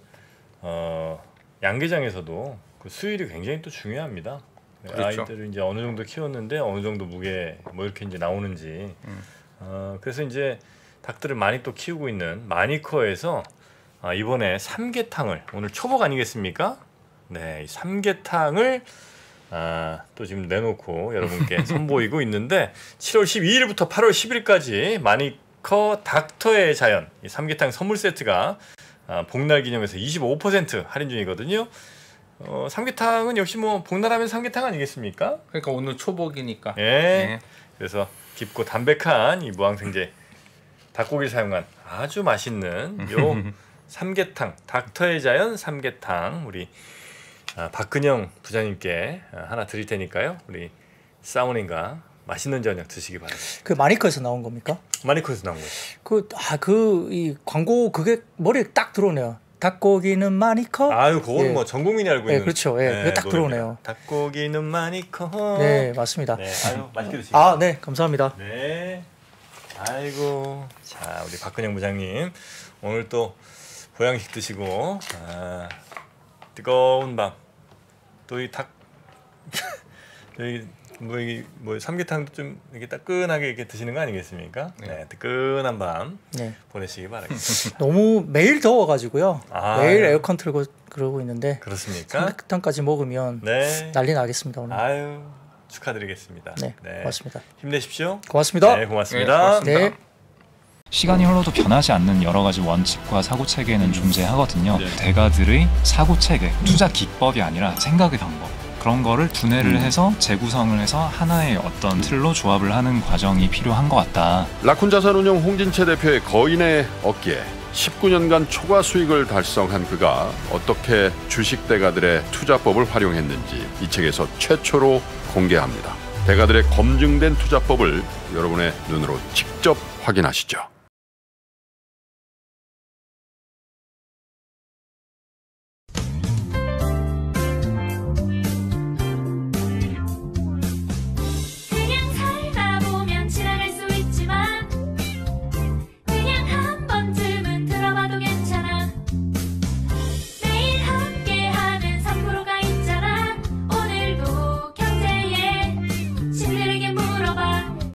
Speaker 1: 양계장에서도 그 수율이 굉장히 또 중요합니다.
Speaker 3: 그렇죠.
Speaker 1: 아이들을 이제 어느 정도 키웠는데 어느 정도 무게 뭐 이렇게 이제 나오는지. 그래서 이제 닭들을 많이 또 키우고 있는 마니커에서 이번에 삼계탕을 오늘 초복 아니겠습니까? 네, 이 삼계탕을 또 지금 내놓고 여러분께 선보이고 있는데 7월 12일부터 8월 10일까지 마니커 닥터의 자연 이 삼계탕 선물 세트가 복날 기념해서 25% 할인 중이거든요. 삼계탕은 역시 뭐 복날하면 삼계탕 아니겠습니까?
Speaker 3: 그러니까 오늘 초복이니까.
Speaker 1: 예.
Speaker 3: 네.
Speaker 1: 그래서 깊고 담백한 이 무항생제 닭고기를 사용한 아주 맛있는 요 삼계탕 닥터의 자연 삼계탕 우리 박근영 부장님께 하나 드릴 테니까요. 우리 사모님과 맛있는 저녁 드시기 바랍니다.
Speaker 2: 그 마니커에서 나온 겁니까?
Speaker 1: 마니커에서 나온 거예요.
Speaker 2: 이 광고 그게 머리에 딱 들어오네요. 닭고기는 마니커.
Speaker 1: 아유, 그건
Speaker 2: 예.
Speaker 1: 뭐 전 국민이 알고
Speaker 2: 네,
Speaker 1: 있는.
Speaker 2: 그렇죠. 예, 그게 딱
Speaker 1: 노래입니다.
Speaker 2: 들어오네요.
Speaker 1: 닭고기는 마니커.
Speaker 2: 네, 맞습니다.
Speaker 1: 네, 아유, 맛있게 드시고.
Speaker 2: 네, 감사합니다.
Speaker 1: 네. 아이고, 자 우리 박근영 부장님 오늘 또 보양식 드시고 뜨거운 밤 또 이 닭 저희 뭐 삼계탕도 좀 이렇게 따끈하게 이렇게 드시는 거 아니겠습니까? 네, 뜨끈한 밤
Speaker 2: 네.
Speaker 1: 보내시기 바랍니다.
Speaker 2: 너무 매일 더워가지고요. 매일
Speaker 1: 네.
Speaker 2: 에어컨 틀고 그러고 있는데
Speaker 1: 그렇습니까?
Speaker 2: 삼계탕까지 먹으면
Speaker 1: 네.
Speaker 2: 난리 나겠습니다 오늘.
Speaker 1: 아유 축하드리겠습니다.
Speaker 2: 네, 고맙습니다.
Speaker 1: 힘내십시오.
Speaker 2: 고맙습니다.
Speaker 1: 네, 고맙습니다.
Speaker 3: 네, 고맙습니다.
Speaker 2: 네.
Speaker 4: 시간이 흘러도 변하지 않는 여러 가지 원칙과 사고 체계는 존재하거든요. 대가들의 사고 체계, 투자 기법이 아니라 생각의 방법. 그런 거를 분해를 해서 재구성을 해서 하나의 어떤 틀로 조합을 하는 과정이 필요한 것 같다.
Speaker 5: 라쿤 자산운용 홍진채 대표의 거인의 어깨에 19년간 초과 수익을 달성한 그가 어떻게 주식 대가들의 투자법을 활용했는지 이 책에서 최초로 공개합니다. 대가들의 검증된 투자법을 여러분의 눈으로 직접 확인하시죠.